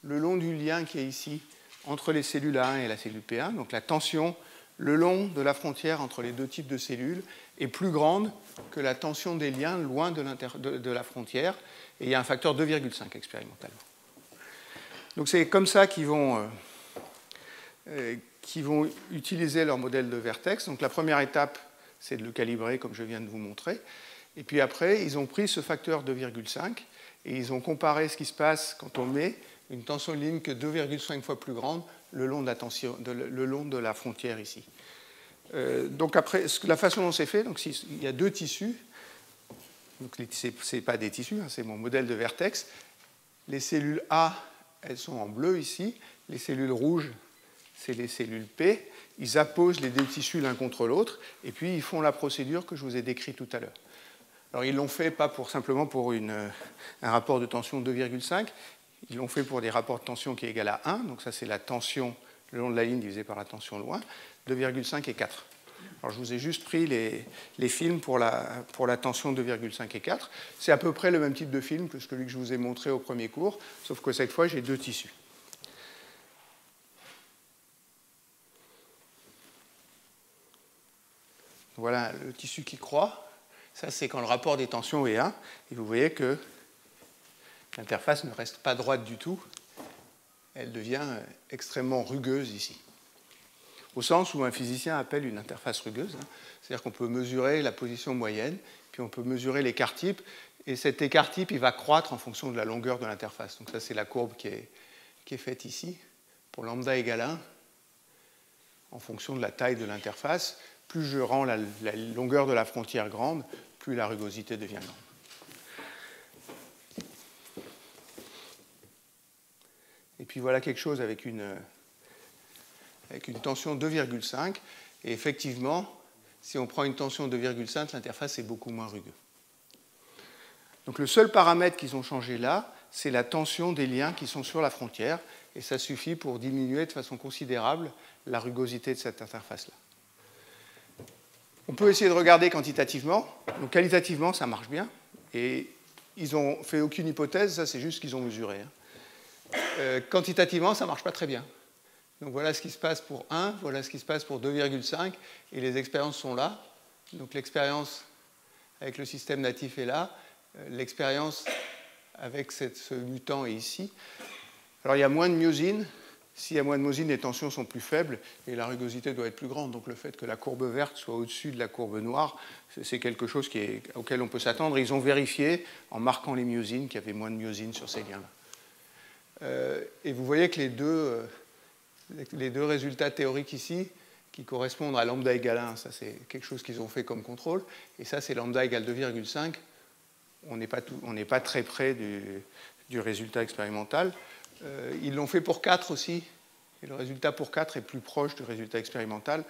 le long du lien qui est ici entre les cellules A1 et la cellule P1, donc la tension le long de la frontière entre les deux types de cellules est plus grande que la tension des liens loin de la frontière, et il y a un facteur 2,5 expérimentalement. Donc c'est comme ça qu'ils vont utiliser leur modèle de vertex. Donc la première étape, c'est de le calibrer comme je viens de vous montrer. Et puis après, ils ont pris ce facteur 2,5 et ils ont comparé ce qui se passe quand on met une tension de ligne que 2,5 fois plus grande le long de la frontière ici. Donc après, la façon dont c'est fait, donc il y a deux tissus. Ce n'est pas des tissus, hein, c'est mon modèle de vertex. Les cellules A, elles sont en bleu ici. Les cellules rouges, c'est les cellules P. Ils apposent les deux tissus l'un contre l'autre et puis ils font la procédure que je vous ai décrite tout à l'heure. Alors ils l'ont fait pas simplement pour un rapport de tension 2,5, Ils l'ont fait pour des rapports de tension qui est égal à 1, donc ça c'est la tension le long de la ligne divisé par la tension loin, 2,5 et 4. Alors je vous ai juste pris les films pour la tension 2,5 et 4. C'est à peu près le même type de film que celui que je vous ai montré au premier cours, sauf que cette fois j'ai deux tissus. Voilà le tissu qui croît. Ça, c'est quand le rapport des tensions est 1. Et vous voyez que l'interface ne reste pas droite du tout. Elle devient extrêmement rugueuse ici. Au sens où un physicien appelle une interface rugueuse. C'est-à-dire qu'on peut mesurer la position moyenne, puis on peut mesurer l'écart type. Et cet écart type, il va croître en fonction de la longueur de l'interface. Donc ça, c'est la courbe qui est faite ici. Pour lambda égale 1, en fonction de la taille de l'interface, plus je rends la longueur de la frontière grande, plus la rugosité devient grande. Et puis voilà quelque chose avec une tension 2,5. Et effectivement, si on prend une tension 2,5, l'interface est beaucoup moins rugueuse. Donc le seul paramètre qu'ils ont changé là, c'est la tension des liens qui sont sur la frontière. Et ça suffit pour diminuer de façon considérable la rugosité de cette interface-là. On peut essayer de regarder quantitativement. Donc qualitativement, ça marche bien. Et ils n'ont fait aucune hypothèse, ça c'est juste ce qu'ils ont mesuré. Quantitativement, ça ne marche pas très bien. Donc voilà ce qui se passe pour 1, voilà ce qui se passe pour 2,5, et les expériences sont là. Donc l'expérience avec le système natif est là, l'expérience avec ce mutant est ici. Alors il y a moins de myosine. S'il y a moins de myosine, les tensions sont plus faibles et la rugosité doit être plus grande. Donc le fait que la courbe verte soit au-dessus de la courbe noire, c'est quelque chose auquel on peut s'attendre. Ils ont vérifié, en marquant les myosines, qu'il y avait moins de myosine sur ces liens-là. Et vous voyez que les deux résultats théoriques ici, qui correspondent à lambda égale 1, ça c'est quelque chose qu'ils ont fait comme contrôle, et ça c'est lambda égale 2,5, on n'est pas très près du résultat expérimental. Ils l'ont fait pour 4 aussi, et le résultat pour 4 est plus proche du résultat expérimental.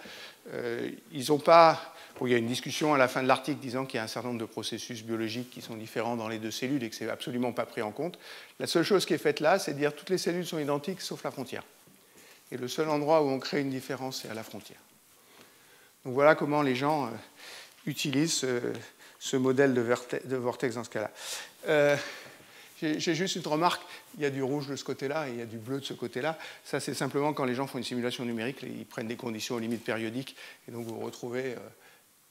Ils n'ont pas... Bon, il y a une discussion à la fin de l'article disant qu'il y a un certain nombre de processus biologiques qui sont différents dans les deux cellules et que ce n'est absolument pas pris en compte. La seule chose qui est faite là, c'est de dire que toutes les cellules sont identiques sauf la frontière. Et le seul endroit où on crée une différence, c'est à la frontière. Donc voilà comment les gens utilisent ce modèle de vortex dans ce cas-là. J'ai juste une remarque, il y a du rouge de ce côté-là et il y a du bleu de ce côté-là. Ça, c'est simplement quand les gens font une simulation numérique, ils prennent des conditions aux limites périodiques. Et donc, vous retrouvez,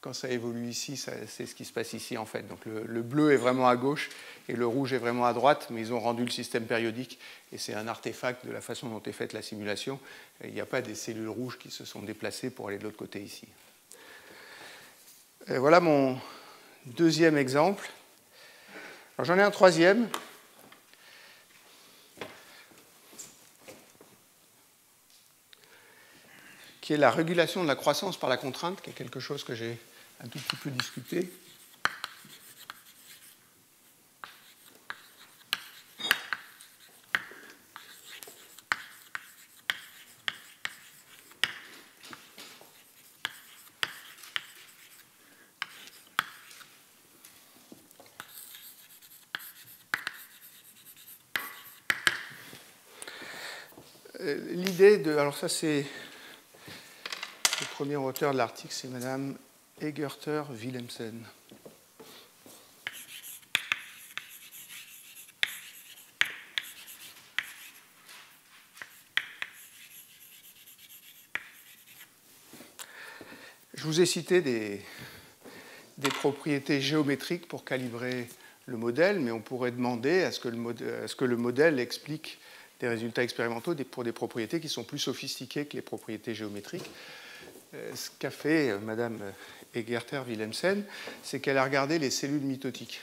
quand ça évolue ici, c'est ce qui se passe ici, en fait. Donc, le bleu est vraiment à gauche et le rouge est vraiment à droite, mais ils ont rendu le système périodique. Et c'est un artefact de la façon dont est faite la simulation. Et il n'y a pas des cellules rouges qui se sont déplacées pour aller de l'autre côté ici. Et voilà mon deuxième exemple. Alors, j'en ai un troisième. Qui est la régulation de la croissance par la contrainte, qui est quelque chose que j'ai un tout petit peu discuté. L'idée de... Alors ça c'est... Le premier auteur de l'article, c'est Madame Egerter-Willemsen. Je vous ai cité des propriétés géométriques pour calibrer le modèle, mais on pourrait demander à ce que le modèle explique des résultats expérimentaux pour des propriétés qui sont plus sophistiquées que les propriétés géométriques. Ce qu'a fait Mme Egerter-Willemsen, c'est qu'elle a regardé les cellules mitotiques.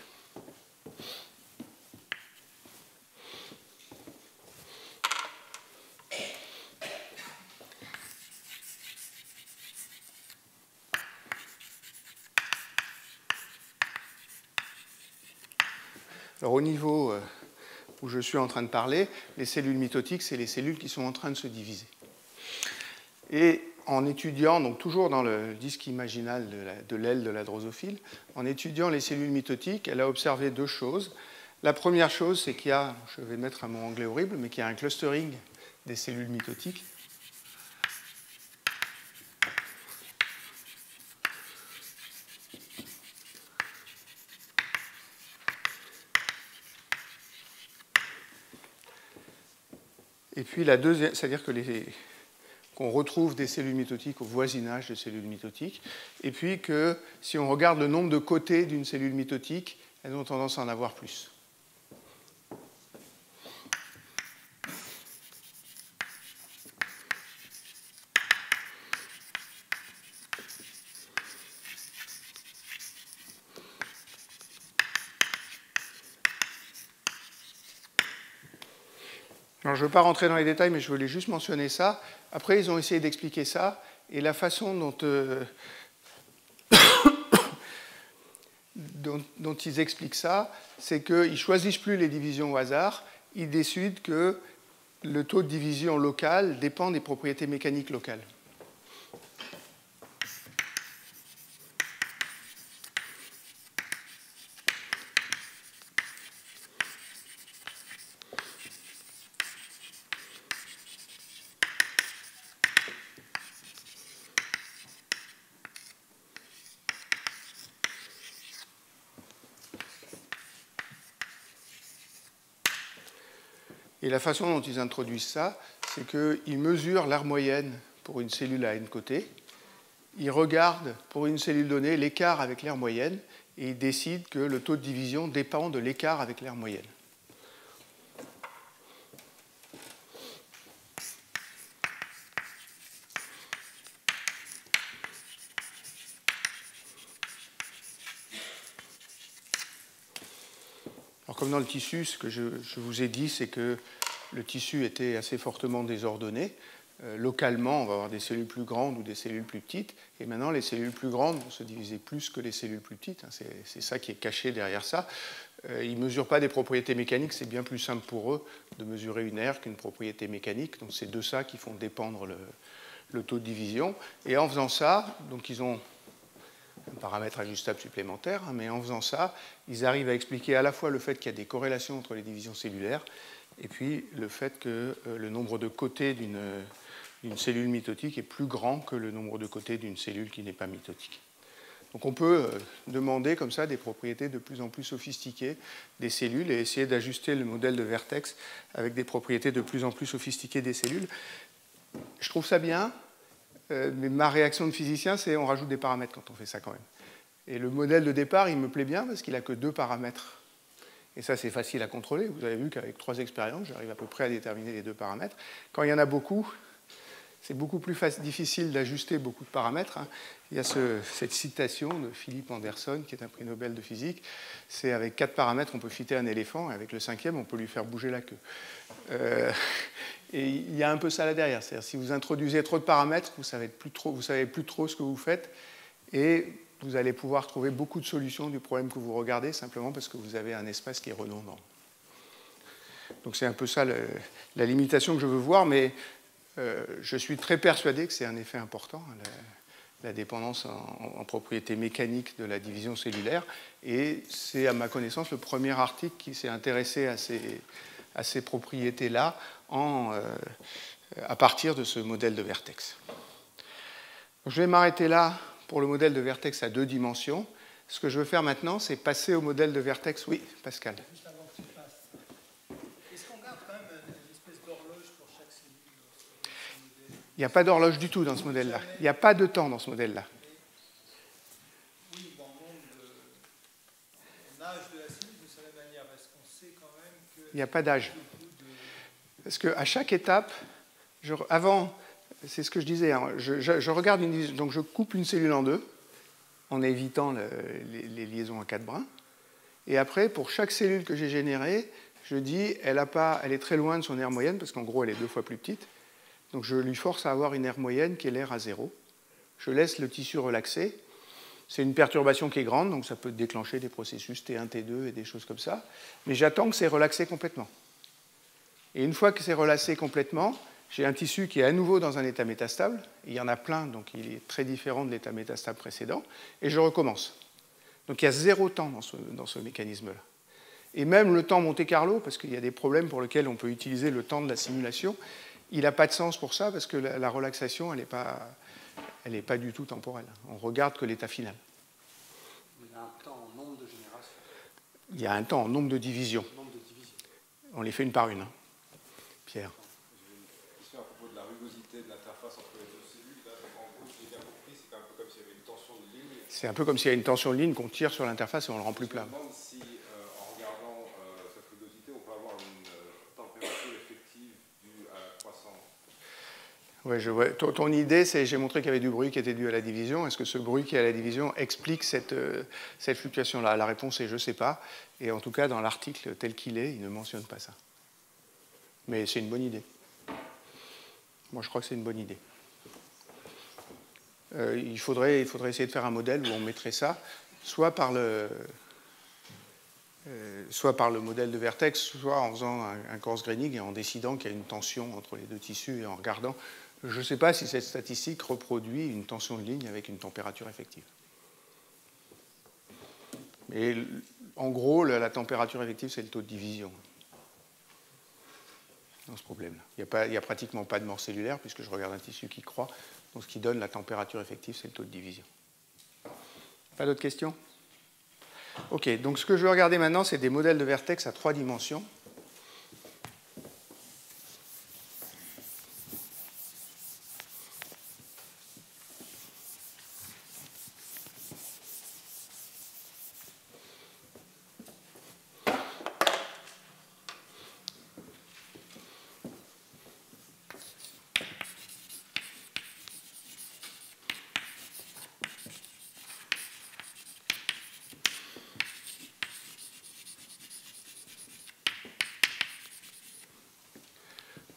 Alors au niveau où je suis en train de parler, les cellules mitotiques, c'est les cellules qui sont en train de se diviser. Et en étudiant, donc toujours dans le disque imaginal de l'aile de la drosophile, en étudiant les cellules mitotiques, elle a observé deux choses. La première chose, c'est qu'il y a, je vais mettre un mot anglais horrible, mais qu'il y a un clustering des cellules mitotiques. Et puis la deuxième, c'est-à-dire que qu'on retrouve des cellules mitotiques au voisinage des cellules mitotiques, et puis que si on regarde le nombre de côtés d'une cellule mitotique, elles ont tendance à en avoir plus. Alors, je ne veux pas rentrer dans les détails, mais je voulais juste mentionner ça. Après, ils ont essayé d'expliquer ça, et la façon dont ils expliquent ça, c'est qu'ils ne choisissent plus les divisions au hasard, ils décident que le taux de division local dépend des propriétés mécaniques locales. Et la façon dont ils introduisent ça, c'est qu'ils mesurent l'aire moyenne pour une cellule à n côtés, ils regardent pour une cellule donnée l'écart avec l'aire moyenne, et ils décident que le taux de division dépend de l'écart avec l'aire moyenne. Alors, comme dans le tissu, ce que je vous ai dit, c'est que le tissu était assez fortement désordonné. Localement, on va avoir des cellules plus grandes ou des cellules plus petites. Et maintenant, les cellules plus grandes vont se diviser plus que les cellules plus petites. C'est ça qui est caché derrière ça. Ils ne mesurent pas des propriétés mécaniques. C'est bien plus simple pour eux de mesurer une aire qu'une propriété mécanique. Donc, c'est de ça qui font dépendre le taux de division. Et en faisant ça, donc ils ont un paramètre ajustable supplémentaire, mais en faisant ça, ils arrivent à expliquer à la fois le fait qu'il y a des corrélations entre les divisions cellulaires et puis le fait que le nombre de côtés d'une cellule mitotique est plus grand que le nombre de côtés d'une cellule qui n'est pas mitotique. Donc on peut demander comme ça des propriétés de plus en plus sophistiquées des cellules et essayer d'ajuster le modèle de vertex avec des propriétés de plus en plus sophistiquées des cellules. Je trouve ça bien. Mais ma réaction de physicien, c'est on rajoute des paramètres quand on fait ça quand même. Et le modèle de départ, il me plaît bien parce qu'il n'a que 2 paramètres. Et ça, c'est facile à contrôler. Vous avez vu qu'avec 3 expériences, j'arrive à peu près à déterminer les 2 paramètres. Quand il y en a beaucoup, c'est beaucoup plus difficile d'ajuster beaucoup de paramètres. Il y a cette citation de Philippe Anderson, qui est un prix Nobel de physique. C'est avec 4 paramètres, on peut fitter un éléphant, et avec le 5e, on peut lui faire bouger la queue. Et il y a un peu ça là derrière. C'est-à-dire, si vous introduisez trop de paramètres, vous savez plus trop ce que vous faites, et vous allez pouvoir trouver beaucoup de solutions du problème que vous regardez, simplement parce que vous avez un espace qui est redondant. Donc c'est un peu ça la limitation que je veux voir, mais je suis très persuadé que c'est un effet important, la dépendance en propriétés mécaniques de la division cellulaire, et c'est à ma connaissance le premier article qui s'est intéressé à ces propriétés-là à partir de ce modèle de vertex. Donc, je vais m'arrêter là pour le modèle de vertex à 2 dimensions. Ce que je veux faire maintenant, c'est passer au modèle de vertex. Oui, Pascal. Juste avant que tu passes, est-ce qu'on garde quand même une espèce d'horloge pour chaque cellule sur ce modèle? Il n'y a pas d'horloge du tout dans ce modèle-là. Il n'y a pas de temps dans ce modèle-là. Oui, dans le monde en âge de la cellule, de cette manière, est-ce qu'on sait quand même que... Il n'y a pas d'âge. Parce qu'à chaque étape, avant, c'est ce que je disais, hein, je regarde donc je coupe une cellule en 2 en évitant les liaisons à 4 brins. Et après, pour chaque cellule que j'ai générée, je dis elle est très loin de son aire moyenne, parce qu'en gros, elle est 2 fois plus petite. Donc je lui force à avoir une aire moyenne qui est l'aire à 0. Je laisse le tissu relaxer. C'est une perturbation qui est grande, donc ça peut déclencher des processus T1, T2 et des choses comme ça. Mais j'attends que c'est relaxé complètement. Et une fois que c'est relâché complètement, j'ai un tissu qui est à nouveau dans un état métastable. Il y en a plein, donc il est très différent de l'état métastable précédent. Et je recommence. Donc il y a 0 temps dans ce mécanisme-là. Et même le temps Monte-Carlo, parce qu'il y a des problèmes pour lesquels on peut utiliser le temps de la simulation, il n'a pas de sens pour ça, parce que la relaxation, elle n'est pas du tout temporelle. On regarde que l'état final. Il y a un temps en nombre de générations. Il y a un temps en nombre de divisions. On les fait une par une. Hein. Pierre. J'ai une question à propos de la rugosité de l'interface entre les deux cellules. Là, en gros, si j'ai bien compris, c'est un peu comme s'il y avait une tension de ligne. C'est un peu comme s'il y a une tension de ligne qu'on tire sur l'interface et on le rend plus plat. Je me demande si, en regardant cette rugosité, on peut avoir une température effective due à la croissance. Ouais, je vois. Ton idée, c'est j'ai montré qu'il y avait du bruit qui était dû à la division. Est-ce que ce bruit qui est à la division explique cette fluctuation-là? La réponse est je ne sais pas. Et en tout cas, dans l'article tel qu'il est, il ne mentionne pas ça. Mais c'est une bonne idée. Moi, je crois que c'est une bonne idée. Il faudrait essayer de faire un modèle où on mettrait ça, soit par le modèle de vertex, soit en faisant un coarse graining et en décidant qu'il y a une tension entre les deux tissus et en regardant. Je ne sais pas si cette statistique reproduit une tension de ligne avec une température effective. Mais en gros, la température effective, c'est le taux de division dans ce problème-là. Il n'y a pratiquement pas de mort cellulaire puisque je regarde un tissu qui croît. Donc ce qui donne la température effective, c'est le taux de division. Pas d'autres questions? OK, donc ce que je veux regarder maintenant, c'est des modèles de vertex à 3 dimensions.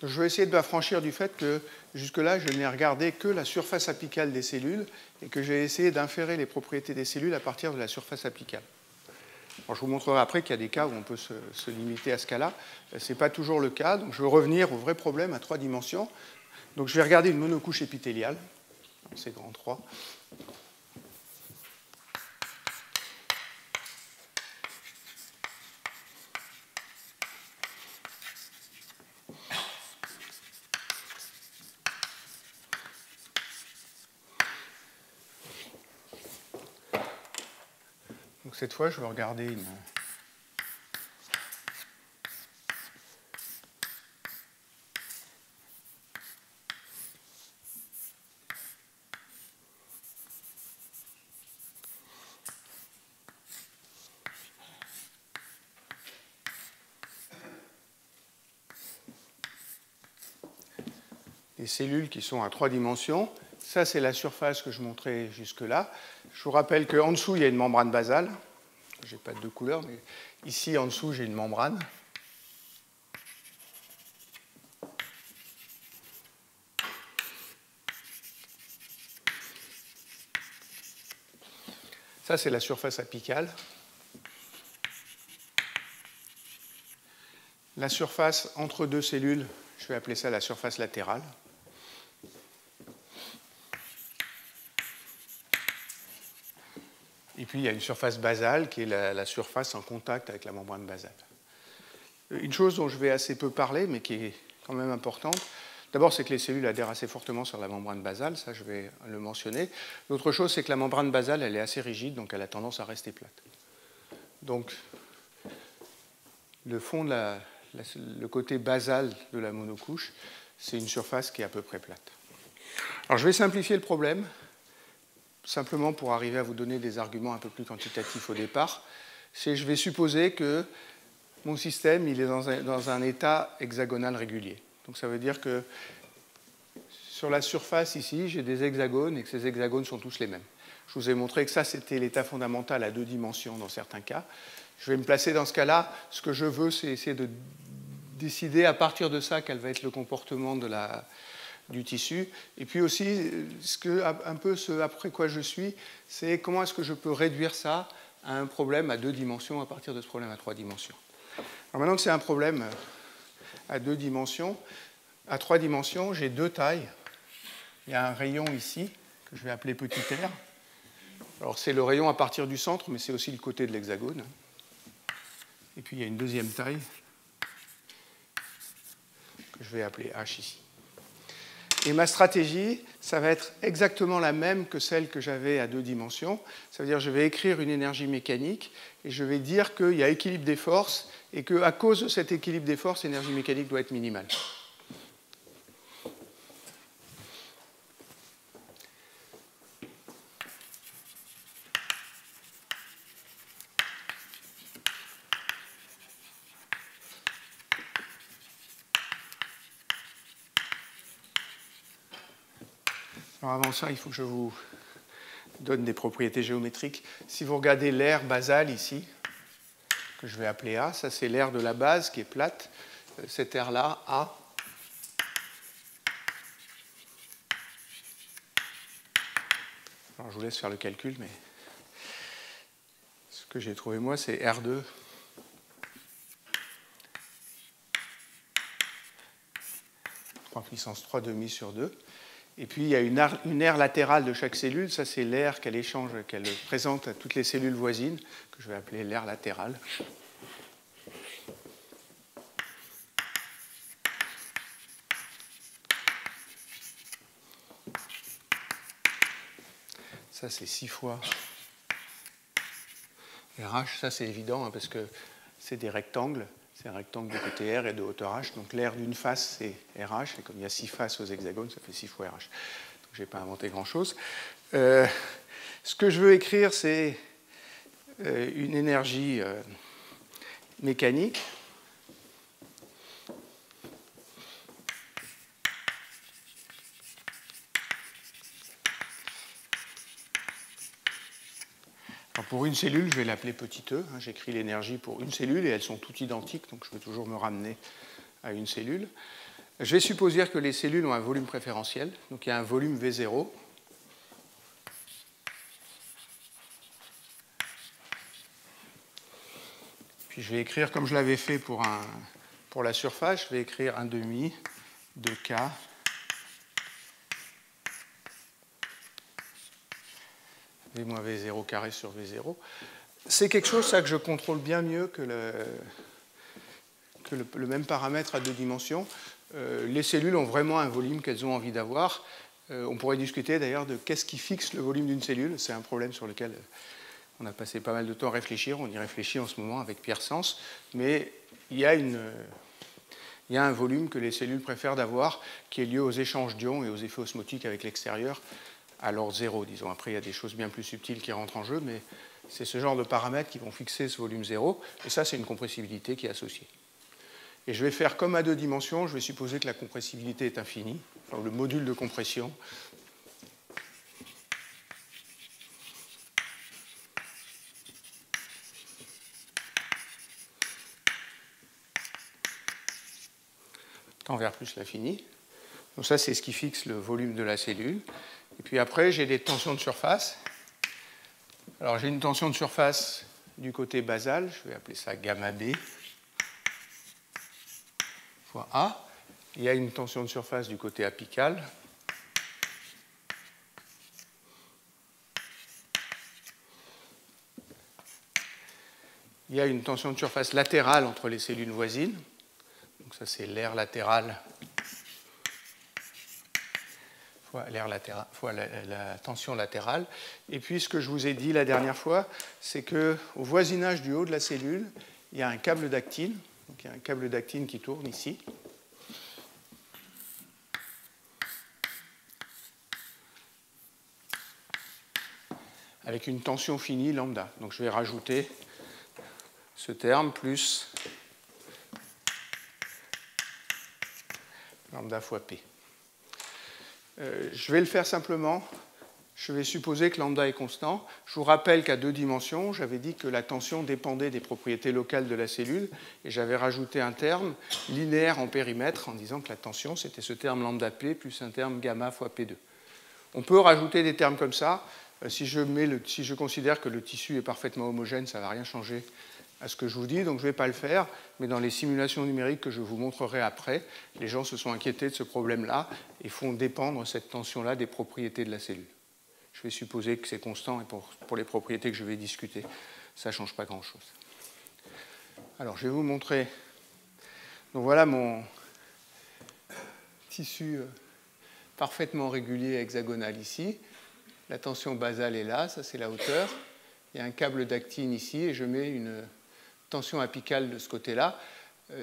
Je vais essayer de m'affranchir du fait que jusque-là, je n'ai regardé que la surface apicale des cellules et que j'ai essayé d'inférer les propriétés des cellules à partir de la surface apicale. Alors, je vous montrerai après qu'il y a des cas où on peut se limiter à ce cas-là. Ce n'est pas toujours le cas. Donc, je vais revenir au vrai problème à 3 dimensions. Donc, je vais regarder une monocouche épithéliale. C'est grand 3. Donc cette fois, je vais regarder une... des cellules qui sont à 3 dimensions. Ça, c'est la surface que je montrais jusque-là. Je vous rappelle qu'en dessous, il y a une membrane basale. Je n'ai pas de deux couleurs, mais ici, en dessous, j'ai une membrane. Ça, c'est la surface apicale. La surface entre deux cellules, je vais appeler ça la surface latérale. Et puis, il y a une surface basale qui est la surface en contact avec la membrane basale. Une chose dont je vais assez peu parler, mais qui est quand même importante, d'abord, c'est que les cellules adhèrent assez fortement sur la membrane basale, ça je vais le mentionner. L'autre chose, c'est que la membrane basale, elle est assez rigide, donc elle a tendance à rester plate. Donc, le fond le côté basal de la monocouche, c'est une surface qui est à peu près plate. Alors, je vais simplifier le problème, simplement pour arriver à vous donner des arguments un peu plus quantitatifs au départ. Je vais supposer que mon système il est dans un état hexagonal régulier. Donc ça veut dire que sur la surface ici, j'ai des hexagones et que ces hexagones sont tous les mêmes. Je vous ai montré que ça, c'était l'état fondamental à 2 dimensions dans certains cas. Je vais me placer dans ce cas-là. Ce que je veux, c'est essayer de décider à partir de ça quel va être le comportement du tissu. Et puis aussi, un peu ce après quoi je suis, c'est comment est-ce que je peux réduire ça à un problème à 2 dimensions à partir de ce problème à 3 dimensions. Alors maintenant que c'est un problème à 2 dimensions, à 3 dimensions, j'ai 2 tailles. Il y a un rayon ici, que je vais appeler petit r. Alors c'est le rayon à partir du centre, mais c'est aussi le côté de l'hexagone. Et puis il y a une deuxième taille que je vais appeler H ici. Et ma stratégie, ça va être exactement la même que celle que j'avais à 2 dimensions. Ça veut dire que je vais écrire une énergie mécanique et je vais dire qu'il y a équilibre des forces et qu'à cause de cet équilibre des forces, l'énergie mécanique doit être minimale. Alors avant ça, il faut que je vous donne des propriétés géométriques. Si vous regardez l'aire basale ici, que je vais appeler A, ça c'est l'aire de la base qui est plate. Cette aire-là, A. Alors je vous laisse faire le calcul, mais ce que j'ai trouvé moi, c'est R2. Puissance 3,5 sur 2. Et puis il y a une aire latérale de chaque cellule, ça c'est l'aire qu'elle échange, qu'elle présente à toutes les cellules voisines, que je vais appeler l'aire latérale. Ça c'est 6 fois RH, ça c'est évident hein, parce que c'est des rectangles. C'est un rectangle de côté R et de hauteur H. Donc l'aire d'une face, c'est RH. Et comme il y a 6 faces aux hexagones, ça fait 6 fois RH. Donc je n'ai pas inventé grand-chose. Ce que je veux écrire, c'est une énergie mécanique. Alors pour une cellule, je vais l'appeler petit e. J'écris l'énergie pour une cellule et elles sont toutes identiques, donc je peux toujours me ramener à une cellule. Je vais supposer que les cellules ont un volume préférentiel, donc il y a un volume V0. Puis je vais écrire, comme je l'avais fait pour la surface, je vais écrire 1,5 de K V moins V0 carré sur V0. C'est quelque chose ça, que je contrôle bien mieux que le même paramètre à 2 dimensions. Les cellules ont vraiment un volume qu'elles ont envie d'avoir. On pourrait discuter d'ailleurs de qu'est-ce qui fixe le volume d'une cellule. C'est un problème sur lequel on a passé pas mal de temps à réfléchir. On y réfléchit en ce moment avec Pierre Sens. Mais il y a un volume que les cellules préfèrent d'avoir qui est lié aux échanges d'ions et aux effets osmotiques avec l'extérieur. Alors 0, disons. Après, il y a des choses bien plus subtiles qui rentrent en jeu, mais c'est ce genre de paramètres qui vont fixer ce volume 0. Et ça, c'est une compressibilité qui est associée. Et je vais faire comme à 2 dimensions, je vais supposer que la compressibilité est infinie, enfin, le module de compression. Temps vers plus l'infini. Donc ça, c'est ce qui fixe le volume de la cellule. Et puis après, j'ai des tensions de surface. Alors j'ai une tension de surface du côté basal, je vais appeler ça gamma B fois A. Il y a une tension de surface du côté apical. Il y a une tension de surface latérale entre les cellules voisines. Donc ça, c'est l'aire latérale fois la tension latérale. Et puis, ce que je vous ai dit la dernière fois, c'est qu'au voisinage du haut de la cellule, il y a un câble d'actine. Donc, il y a un câble d'actine qui tourne ici. Avec une tension finie lambda. Donc, je vais rajouter ce terme plus lambda fois P. Je vais le faire simplement. Je vais supposer que lambda est constant. Je vous rappelle qu'à 2 dimensions, j'avais dit que la tension dépendait des propriétés locales de la cellule et j'avais rajouté un terme linéaire en périmètre en disant que la tension, c'était ce terme lambda P plus un terme gamma fois P2. On peut rajouter des termes comme ça. Si je considère que le tissu est parfaitement homogène, ça ne va rien changer à ce que je vous dis, donc je ne vais pas le faire, mais dans les simulations numériques que je vous montrerai après, les gens se sont inquiétés de ce problème-là et font dépendre cette tension-là des propriétés de la cellule. Je vais supposer que c'est constant et pour les propriétés que je vais discuter, ça ne change pas grand-chose. Alors, je vais vous montrer. Donc, voilà mon tissu parfaitement régulier hexagonal ici. La tension basale est là, ça c'est la hauteur. Il y a un câble d'actine ici et je mets une tension apicale de ce côté-là.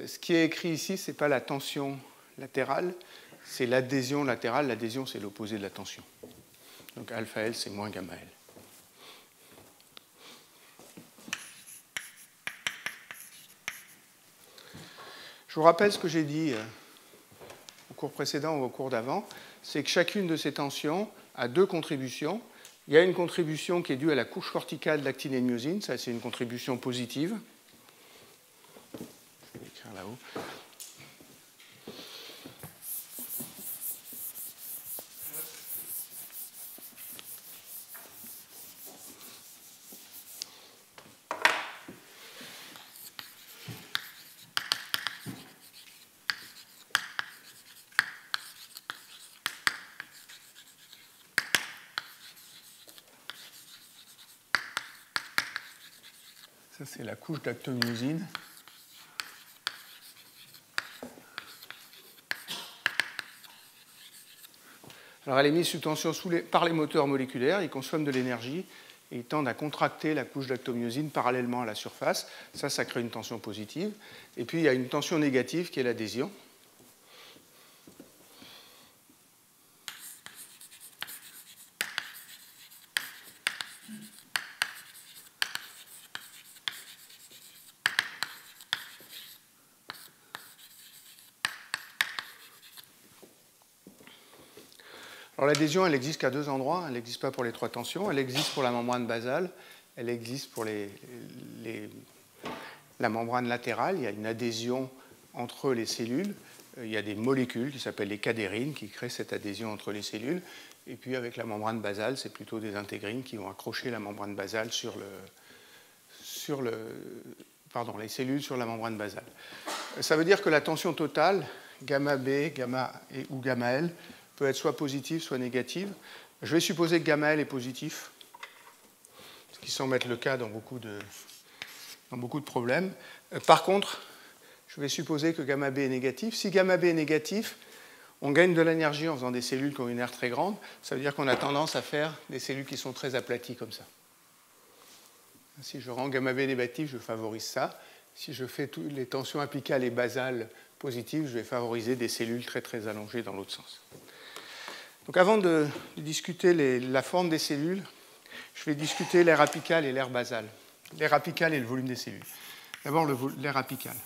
Ce qui est écrit ici, ce n'est pas la tension latérale, c'est l'adhésion latérale. L'adhésion, c'est l'opposé de la tension. Donc alpha L, c'est moins gamma L. Je vous rappelle ce que j'ai dit au cours précédent ou au cours d'avant, c'est que chacune de ces tensions a deux contributions. Il y a une contribution qui est due à la couche corticale d'actine et de myosine, ça c'est une contribution positive. Je vais l'écrire là-haut. Ça, c'est la couche d'actomyosine. Alors, elle est mise sous tension par les moteurs moléculaires, ils consomment de l'énergie et ils tendent à contracter la couche d'actomyosine parallèlement à la surface. Ça crée une tension positive. Et puis, il y a une tension négative qui est l'adhésion. Alors l'adhésion, elle n'existe qu'à deux endroits. Elle n'existe pas pour les trois tensions. Elle existe pour la membrane basale. Elle existe pour la membrane latérale. Il y a une adhésion entre les cellules. Il y a des molécules qui s'appellent les cadérines qui créent cette adhésion entre les cellules. Et puis avec la membrane basale, c'est plutôt des intégrines qui vont accrocher la membrane basale les cellules sur la membrane basale. Ça veut dire que la tension totale, gamma B, gamma E ou gamma L, peut être soit positive, soit négative. Je vais supposer que gamma L est positif, ce qui semble être le cas dans beaucoup de problèmes. Par contre, je vais supposer que gamma B est négatif. Si gamma B est négatif, on gagne de l'énergie en faisant des cellules qui ont une aire très grande. Ça veut dire qu'on a tendance à faire des cellules qui sont très aplaties comme ça. Si je rends gamma B négatif, je favorise ça. Si je fais toutes les tensions apicales et basales positives, je vais favoriser des cellules très très allongées dans l'autre sens. Donc avant de discuter la forme des cellules, je vais discuter l'aire apicale et l'aire basale. L'aire apicale et le volume des cellules. D'abord l'aire apicale.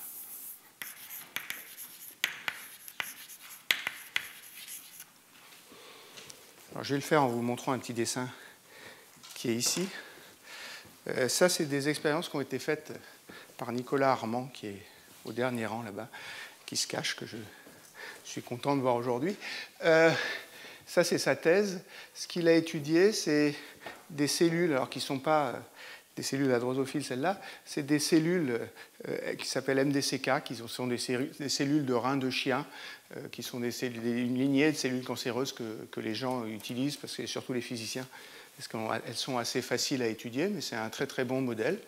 Alors, je vais le faire en vous montrant un petit dessin qui est ici. Ça, c'est des expériences qui ont été faites par Nicolas Armand, qui est au dernier rang là-bas, qui se cache, que je suis content de voir aujourd'hui. Ça, c'est sa thèse. Ce qu'il a étudié, c'est des cellules, alors qui ne sont pas des cellules à drosophiles, celles-là, c'est des cellules qui s'appellent MDCK, qui sont des cellules de reins de chien, qui sont une lignée de cellules cancéreuses que les gens utilisent, parce que surtout les physiciens, parce qu'elles sont assez faciles à étudier, mais c'est un très très bon modèle.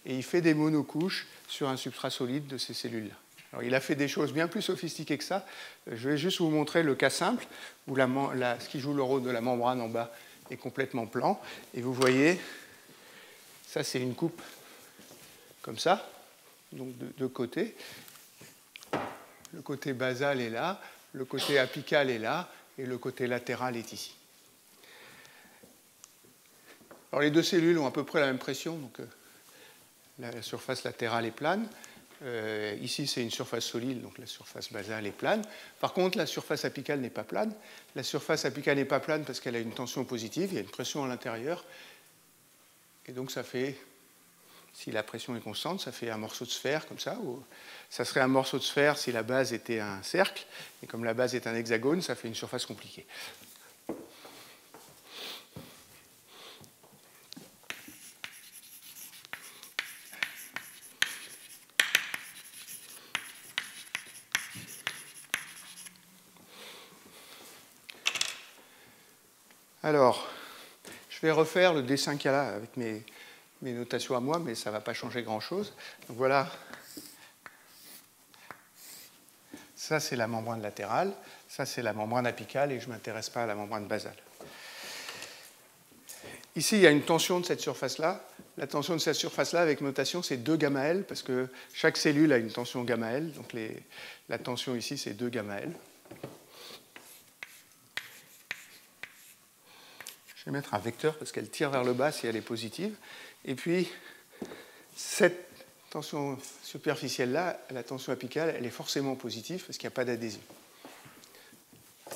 Et il fait des monocouches sur un substrat solide de ces cellules-là. Alors, il a fait des choses bien plus sophistiquées que ça. Je vais juste vous montrer le cas simple, où ce qui joue le rôle de la membrane en bas est complètement plan. Et vous voyez, ça c'est une coupe comme ça, donc de deux côtés. Le côté basal est là, le côté apical est là, et le côté latéral est ici. Alors les deux cellules ont à peu près la même pression, donc la surface latérale est plane. Ici, c'est une surface solide, donc la surface basale est plane. Par contre, la surface apicale n'est pas plane. La surface apicale n'est pas plane parce qu'elle a une tension positive, il y a une pression à l'intérieur. Et donc, ça fait, si la pression est constante, ça fait un morceau de sphère comme ça. Ou ça serait un morceau de sphère si la base était un cercle. Et comme la base est un hexagone, ça fait une surface compliquée. Alors, je vais refaire le dessin qu'il y a là avec mes notations à moi, mais ça ne va pas changer grand-chose. Donc voilà Ça, c'est la membrane latérale. Ça, c'est la membrane apicale et je ne m'intéresse pas à la membrane basale. Ici, il y a une tension de cette surface-là. La tension de cette surface-là, avec notation, c'est 2 gamma L, parce que chaque cellule a une tension gamma L. Donc la tension ici, c'est 2 gamma L. Je vais mettre un vecteur parce qu'elle tire vers le bas si elle est positive. Et puis, cette tension superficielle-là, la tension apicale, elle est forcément positive parce qu'il n'y a pas d'adhésion.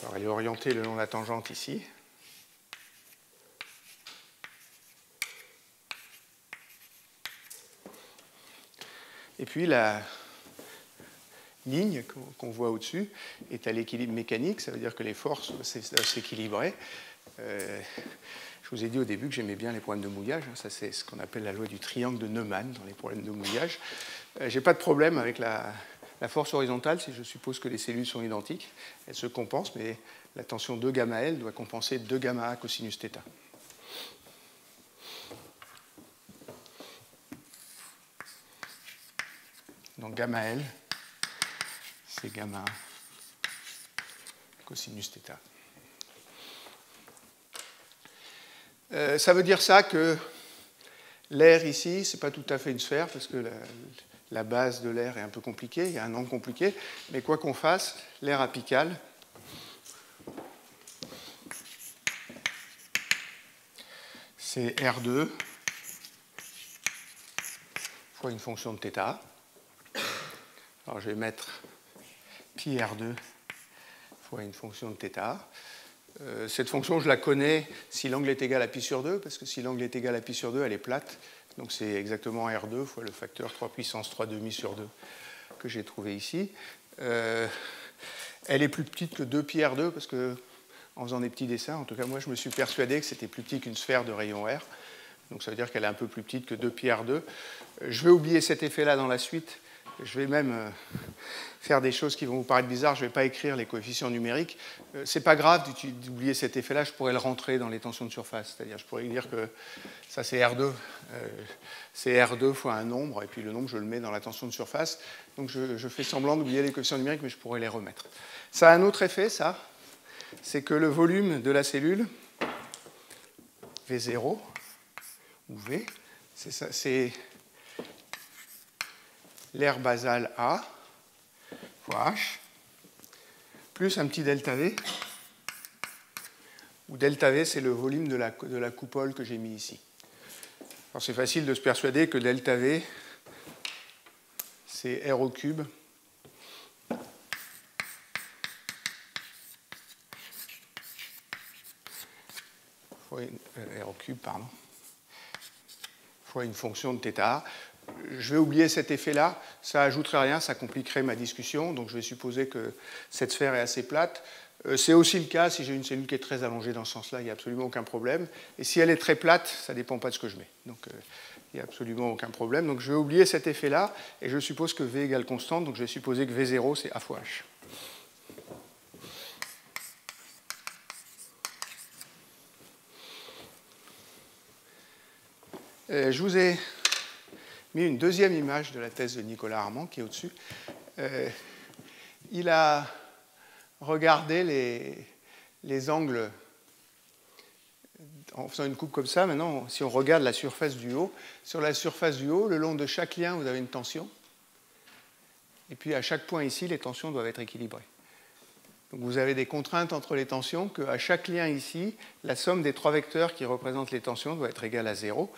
Alors, elle est orientée le long de la tangente ici. Et puis, la ligne qu'on voit au-dessus est à l'équilibre mécanique. Ça veut dire que les forces doivent s'équilibrer. Je vous ai dit au début que j'aimais bien les problèmes de mouillage. Ça, c'est ce qu'on appelle la loi du triangle de Neumann dans les problèmes de mouillage. Je n'ai pas de problème avec la force horizontale si je suppose que les cellules sont identiques. Elles se compensent, mais la tension 2 gamma L doit compenser 2 gamma A cosinus θ. Donc gamma L, c'est gamma A cosinus θ. Ça veut dire ça que l'air ici, ce n'est pas tout à fait une sphère, parce que la base de l'air est un peu compliquée, il y a un angle compliqué, mais quoi qu'on fasse, l'air apical, c'est R2 fois une fonction de θ. Alors je vais mettre pi R2 fois une fonction de θ. Cette fonction, je la connais si l'angle est égal à pi sur 2, parce que si l'angle est égal à pi sur 2, elle est plate. Donc c'est exactement R2 fois le facteur 3 puissance 3 demi sur 2 que j'ai trouvé ici. Elle est plus petite que 2 pi R2, parce que en faisant des petits dessins, en tout cas moi je me suis persuadé que c'était plus petit qu'une sphère de rayon R. Donc ça veut dire qu'elle est un peu plus petite que 2 pi R2. Je vais oublier cet effet-là dans la suite. Je vais même faire des choses qui vont vous paraître bizarres. Je ne vais pas écrire les coefficients numériques. Ce n'est pas grave d'oublier cet effet-là. Je pourrais le rentrer dans les tensions de surface. C'est-à-dire, je pourrais dire que ça, c'est R2. C'est R2 fois un nombre. Et puis le nombre, je le mets dans la tension de surface. Donc je fais semblant d'oublier les coefficients numériques, mais je pourrais les remettre. Ça a un autre effet, ça. C'est que le volume de la cellule, V0, ou V, c'est l'air basal A fois H, plus un petit delta V, où delta V, c'est le volume de la coupole que j'ai mis ici. Alors c'est facile de se persuader que delta V, c'est R au cube fois R au cube, pardon, fois une fonction de θ. Je vais oublier cet effet-là, ça n'ajouterait rien, ça compliquerait ma discussion, donc je vais supposer que cette sphère est assez plate. C'est aussi le cas si j'ai une cellule qui est très allongée dans ce sens-là, il n'y a absolument aucun problème. Et si elle est très plate, ça ne dépend pas de ce que je mets. Donc il n'y a absolument aucun problème. Donc je vais oublier cet effet-là, et je suppose que V égale constante, donc je vais supposer que V0 c'est A fois H. Je vous ai mis une deuxième image de la thèse de Nicolas Armand qui est au-dessus. Il a regardé les angles en faisant une coupe comme ça. Maintenant, si on regarde la surface du haut, sur la surface du haut, le long de chaque lien, vous avez une tension. Et puis à chaque point ici, les tensions doivent être équilibrées. Donc vous avez des contraintes entre les tensions, qu'à chaque lien ici, la somme des 3 vecteurs qui représentent les tensions doit être égale à 0.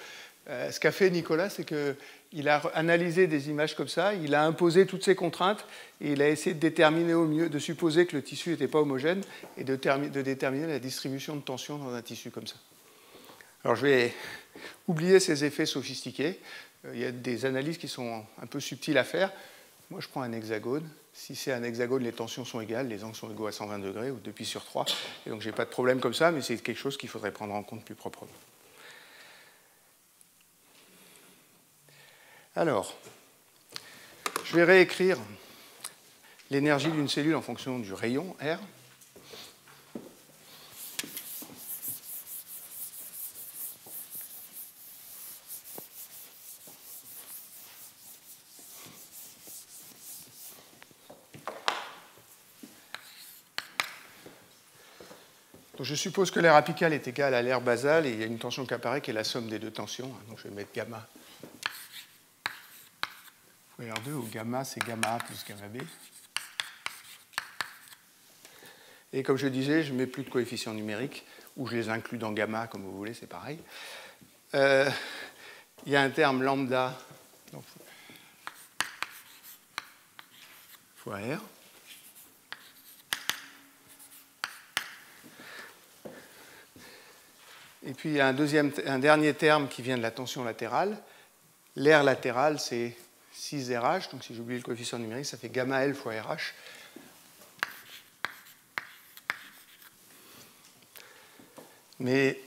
Ce qu'a fait Nicolas, c'est qu'il a analysé des images comme ça, il a imposé toutes ces contraintes et il a essayé de déterminer au mieux, de supposer que le tissu n'était pas homogène et de déterminer la distribution de tension dans un tissu comme ça. Alors je vais oublier ces effets sophistiqués. Il y a des analyses qui sont un peu subtiles à faire. Moi, je prends un hexagone. Si c'est un hexagone, les tensions sont égales, les angles sont égaux à 120 degrés ou 2 pi sur 3. Et donc, je n'ai pas de problème comme ça, mais c'est quelque chose qu'il faudrait prendre en compte plus proprement. Alors, je vais réécrire l'énergie d'une cellule en fonction du rayon R. Donc je suppose que l'air apical est égal à l'air basal et il y a une tension qui apparaît qui est la somme des deux tensions. Donc je vais mettre gamma fois R2, où gamma c'est gamma A plus gamma B. Et comme je disais, je ne mets plus de coefficients numériques, ou je les inclus dans gamma, comme vous voulez, c'est pareil. Il y a un terme lambda donc, fois R. Et puis il y a un dernier terme qui vient de la tension latérale. L'air latéral, c'est 6RH, donc si j'oublie le coefficient numérique, ça fait gamma L fois RH. Mais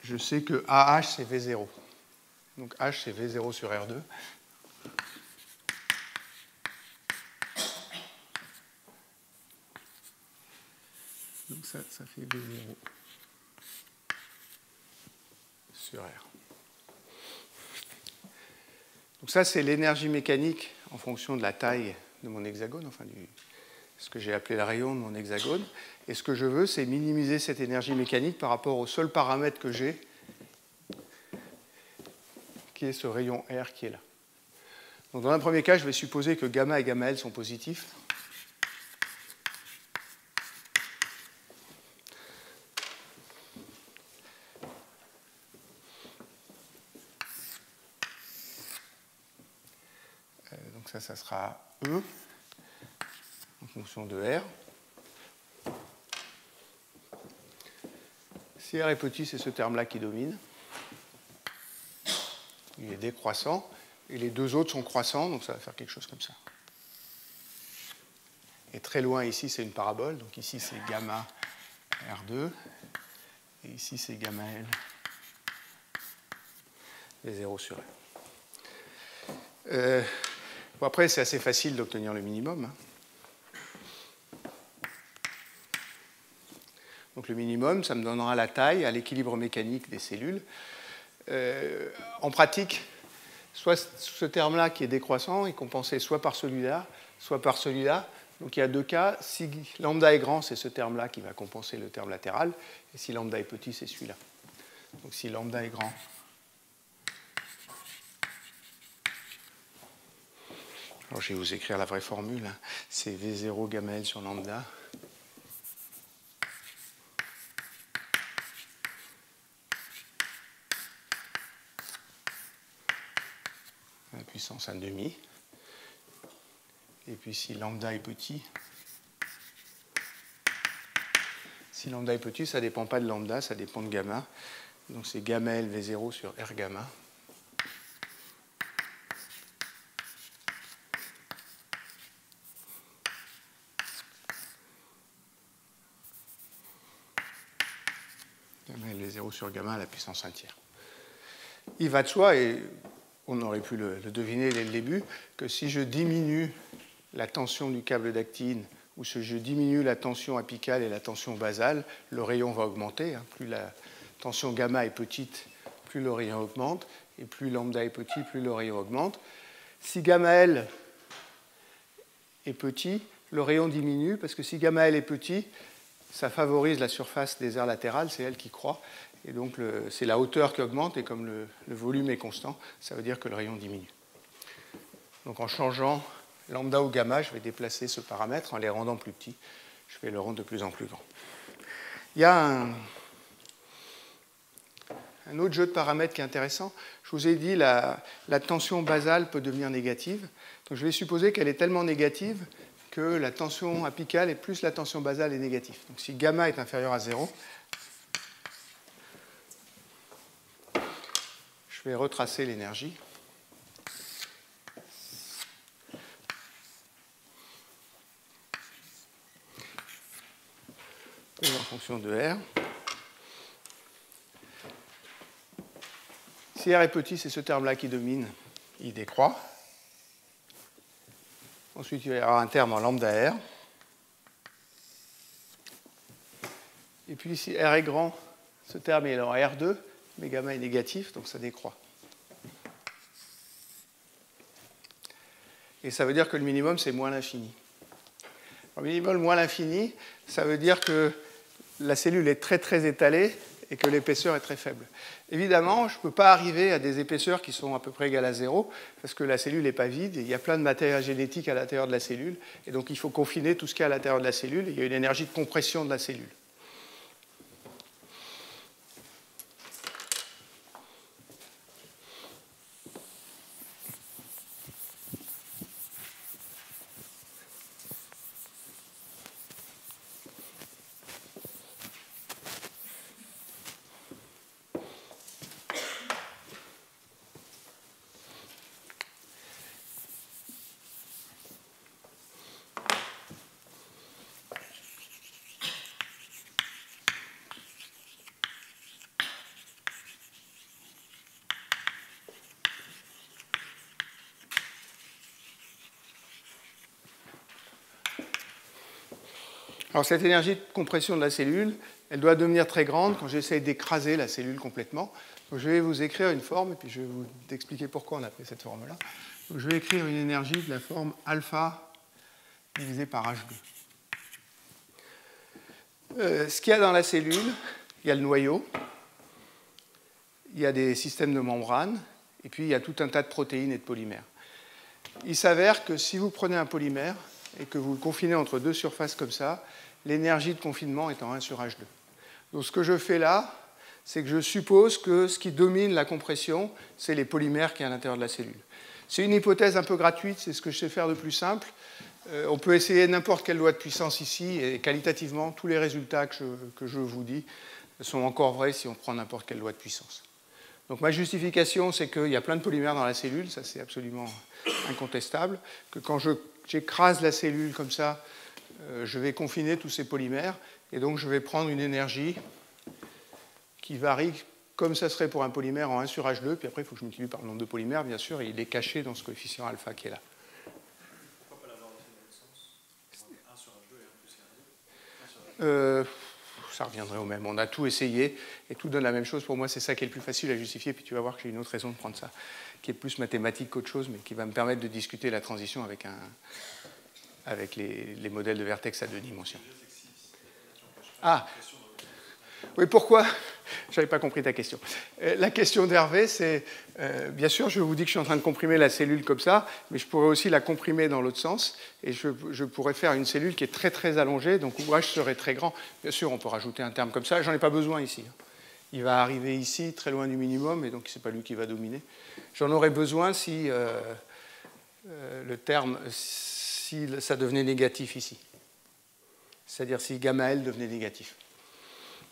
je sais que AH, c'est V0. Donc H, c'est V0 sur R2. Donc ça fait V0 sur R. Donc ça, c'est l'énergie mécanique en fonction de la taille de mon hexagone, enfin ce que j'ai appelé le rayon de mon hexagone. Et ce que je veux, c'est minimiser cette énergie mécanique par rapport au seul paramètre que j'ai, qui est ce rayon R qui est là. Donc dans un premier cas, je vais supposer que gamma et gamma L sont positifs. Donc ça sera E en fonction de R. Si R est petit, c'est ce terme-là qui domine. Il est décroissant. Et les deux autres sont croissants, donc ça va faire quelque chose comme ça. Et très loin, ici, c'est une parabole. Donc ici, c'est gamma R2. Et ici, c'est gamma L. Les 0 sur R. Bon, après, c'est assez facile d'obtenir le minimum. Hein. Donc le minimum, ça me donnera la taille à l'équilibre mécanique des cellules. En pratique, soit ce terme-là qui est décroissant est compensé soit par celui-là, soit par celui-là. Donc il y a deux cas. Si lambda est grand, c'est ce terme-là qui va compenser le terme latéral. Et si lambda est petit, c'est celui-là. Donc si lambda est grand, alors je vais vous écrire la vraie formule. Hein. C'est V0 gamma L sur lambda. La puissance 1,5. Et puis si lambda est petit, ça ne dépend pas de lambda, ça dépend de gamma. Donc c'est gamma L V0 sur R gamma. Gamma L V0 sur gamma à la puissance 1 tiers. Il va de soi, et on aurait pu le deviner dès le début, que si je diminue la tension du câble d'actine ou si je diminue la tension apicale et la tension basale, le rayon va augmenter. Hein. Plus la tension gamma est petite, plus le rayon augmente, et plus lambda est petit, plus le rayon augmente. Si gamma L est petit, le rayon diminue, parce que si gamma L est petit, ça favorise la surface des aires latérales, c'est elle qui croît. Et donc, c'est la hauteur qui augmente, et comme le volume est constant, ça veut dire que le rayon diminue. Donc, en changeant lambda ou gamma, je vais déplacer ce paramètre en les rendant plus petits. Je vais le rendre de plus en plus grand. Il y a un autre jeu de paramètres qui est intéressant. Je vous ai dit la tension basale peut devenir négative. Donc, je vais supposer qu'elle est tellement négative que la tension apicale et plus la tension basale est négative. Donc, si gamma est inférieur à 0, je vais retracer l'énergie. En fonction de R. Si R est petit, c'est ce terme-là qui domine, il décroît. Ensuite, il y aura un terme en lambda R. Et puis, si R est grand, ce terme est en R2, mais gamma est négatif, donc ça décroît. Et ça veut dire que le minimum, c'est moins l'infini. Le minimum moins l'infini, ça veut dire que la cellule est très très étalée et que l'épaisseur est très faible. Évidemment, je ne peux pas arriver à des épaisseurs qui sont à peu près égales à 0, parce que la cellule n'est pas vide, et il y a plein de matériel génétique à l'intérieur de la cellule, et donc il faut confiner tout ce qu'il y a à l'intérieur de la cellule, et il y a une énergie de compression de la cellule. Alors cette énergie de compression de la cellule, elle doit devenir très grande quand j'essaie d'écraser la cellule complètement. Donc je vais vous écrire une forme, et puis je vais vous expliquer pourquoi on a pris cette forme-là. Donc je vais écrire une énergie de la forme alpha divisé par H2. Ce qu'il y a dans la cellule, il y a le noyau, il y a des systèmes de membranes, et puis il y a tout un tas de protéines et de polymères. Il s'avère que si vous prenez un polymère et que vous le confinez entre deux surfaces comme ça, l'énergie de confinement est en 1 sur H2. Donc ce que je fais là, c'est que je suppose que ce qui domine la compression, c'est les polymères qui sont à l'intérieur de la cellule. C'est une hypothèse un peu gratuite, c'est ce que je sais faire de plus simple. On peut essayer n'importe quelle loi de puissance ici, et qualitativement, tous les résultats que je vous dis sont encore vrais si on prend n'importe quelle loi de puissance. Donc ma justification, c'est qu'il y a plein de polymères dans la cellule, ça c'est absolument incontestable, que quand j'écrase la cellule comme ça, je vais confiner tous ces polymères, et donc je vais prendre une énergie qui varie comme ça serait pour un polymère en 1 sur H2, puis après il faut que je multiplie par le nombre de polymères, bien sûr, et il est caché dans ce coefficient alpha qui est là. Pourquoi pas l'avoir dans le même sens 1 sur H2 et 1 plus R2 Ça reviendrait au même. On a tout essayé, et tout donne la même chose. Pour moi, c'est ça qui est le plus facile à justifier, puis tu vas voir que j'ai une autre raison de prendre ça, qui est plus mathématique qu'autre chose, mais qui va me permettre de discuter la transition avec les modèles de vertex à 2 dimensions. Ah oui, pourquoi? Je n'avais pas compris ta question. La question d'Hervé, c'est, bien sûr, je vous dis que je suis en train de comprimer la cellule comme ça, mais je pourrais aussi la comprimer dans l'autre sens, et je pourrais faire une cellule qui est très très allongée, donc où H serait très grand. Bien sûr, on peut rajouter un terme comme ça, j'en ai pas besoin ici. Il va arriver ici, très loin du minimum, et donc ce n'est pas lui qui va dominer. J'en aurais besoin si le terme, si ça devenait négatif ici. C'est-à-dire si gamma L devenait négatif.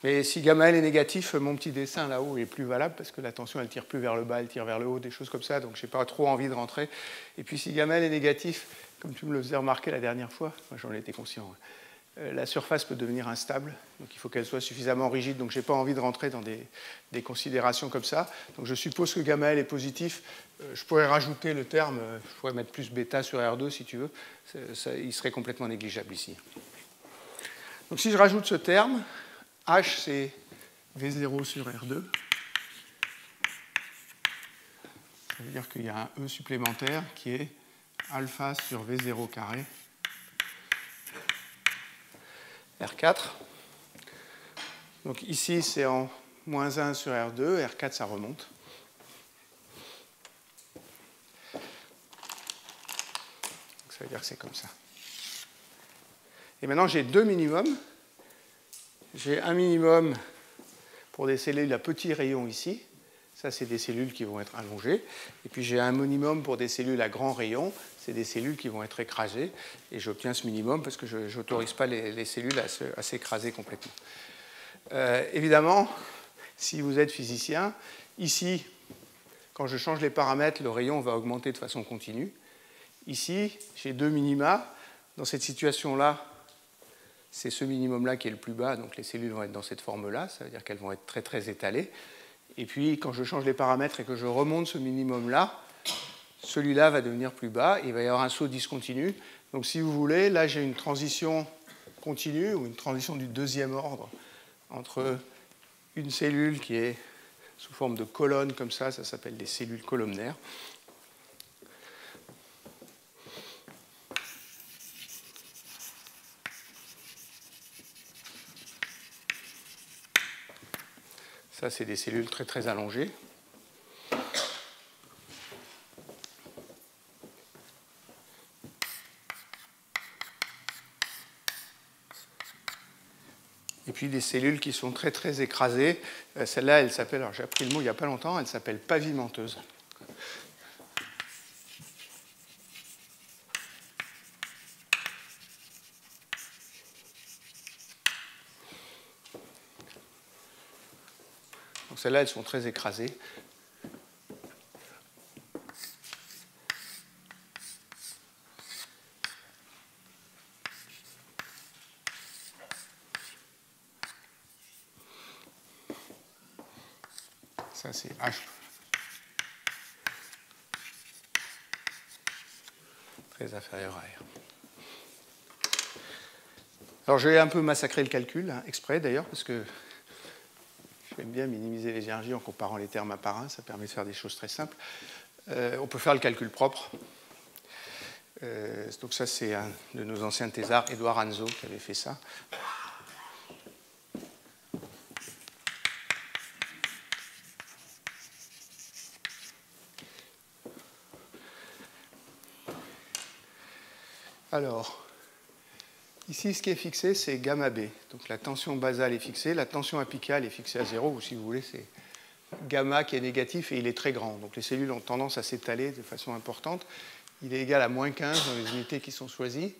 Mais si gamma L est négatif, mon petit dessin là-haut est plus valable parce que la tension elle tire plus vers le bas, elle tire vers le haut, des choses comme ça, donc je n'ai pas trop envie de rentrer. Et puis si gamma L est négatif, comme tu me le faisais remarquer la dernière fois, moi j'en étais conscient, la surface peut devenir instable, donc il faut qu'elle soit suffisamment rigide, donc je n'ai pas envie de rentrer dans des considérations comme ça. Donc je suppose que gamma L est positif, je pourrais rajouter le terme, je pourrais mettre plus bêta sur R2 si tu veux, il serait complètement négligeable ici. Donc si je rajoute ce terme, H, c'est V0 sur R2. Ça veut dire qu'il y a un E supplémentaire qui est alpha sur V0 carré R4. Donc ici, c'est en moins 1 sur R2. R4, ça remonte. Donc ça veut dire que c'est comme ça. Et maintenant, j'ai deux minimums. J'ai un minimum pour des cellules à petits rayons ici. Ça, c'est des cellules qui vont être allongées. Et puis, j'ai un minimum pour des cellules à grands rayons. C'est des cellules qui vont être écrasées. Et j'obtiens ce minimum parce que je n'autorise pas les cellules à s'écraser complètement. Évidemment, si vous êtes physicien, ici, quand je change les paramètres, le rayon va augmenter de façon continue. Ici, j'ai deux minima. Dans cette situation-là, c'est ce minimum-là qui est le plus bas, donc les cellules vont être dans cette forme-là, ça veut dire qu'elles vont être très très étalées. Et puis quand je change les paramètres et que je remonte ce minimum-là, celui-là va devenir plus bas, et il va y avoir un saut discontinu. Donc si vous voulez, là j'ai une transition continue, ou une transition du deuxième ordre, entre une cellule qui est sous forme de colonne comme ça s'appelle des cellules colonnaires. Ça, c'est des cellules très très allongées. Et puis des cellules qui sont très très écrasées. Celle-là, elle s'appelle, alors j'ai appris le mot il n'y a pas longtemps, elle s'appelle pavimenteuse. Donc celles-là, elles sont très écrasées. Ça, c'est H. Très inférieur à R. Alors, je vais un peu massacrer le calcul, hein, exprès d'ailleurs, parce que j'aime bien minimiser les énergies en comparant les termes un par un. Ça permet de faire des choses très simples. On peut faire le calcul propre. Donc ça, c'est un de nos anciens thésards, Édouard Anzo, qui avait fait ça. Alors, ici, ce qui est fixé, c'est gamma B. Donc la tension basale est fixée, la tension apicale est fixée à 0, ou si vous voulez, c'est gamma qui est négatif et il est très grand. Donc les cellules ont tendance à s'étaler de façon importante. Il est égal à moins 15 dans les unités qui sont choisies.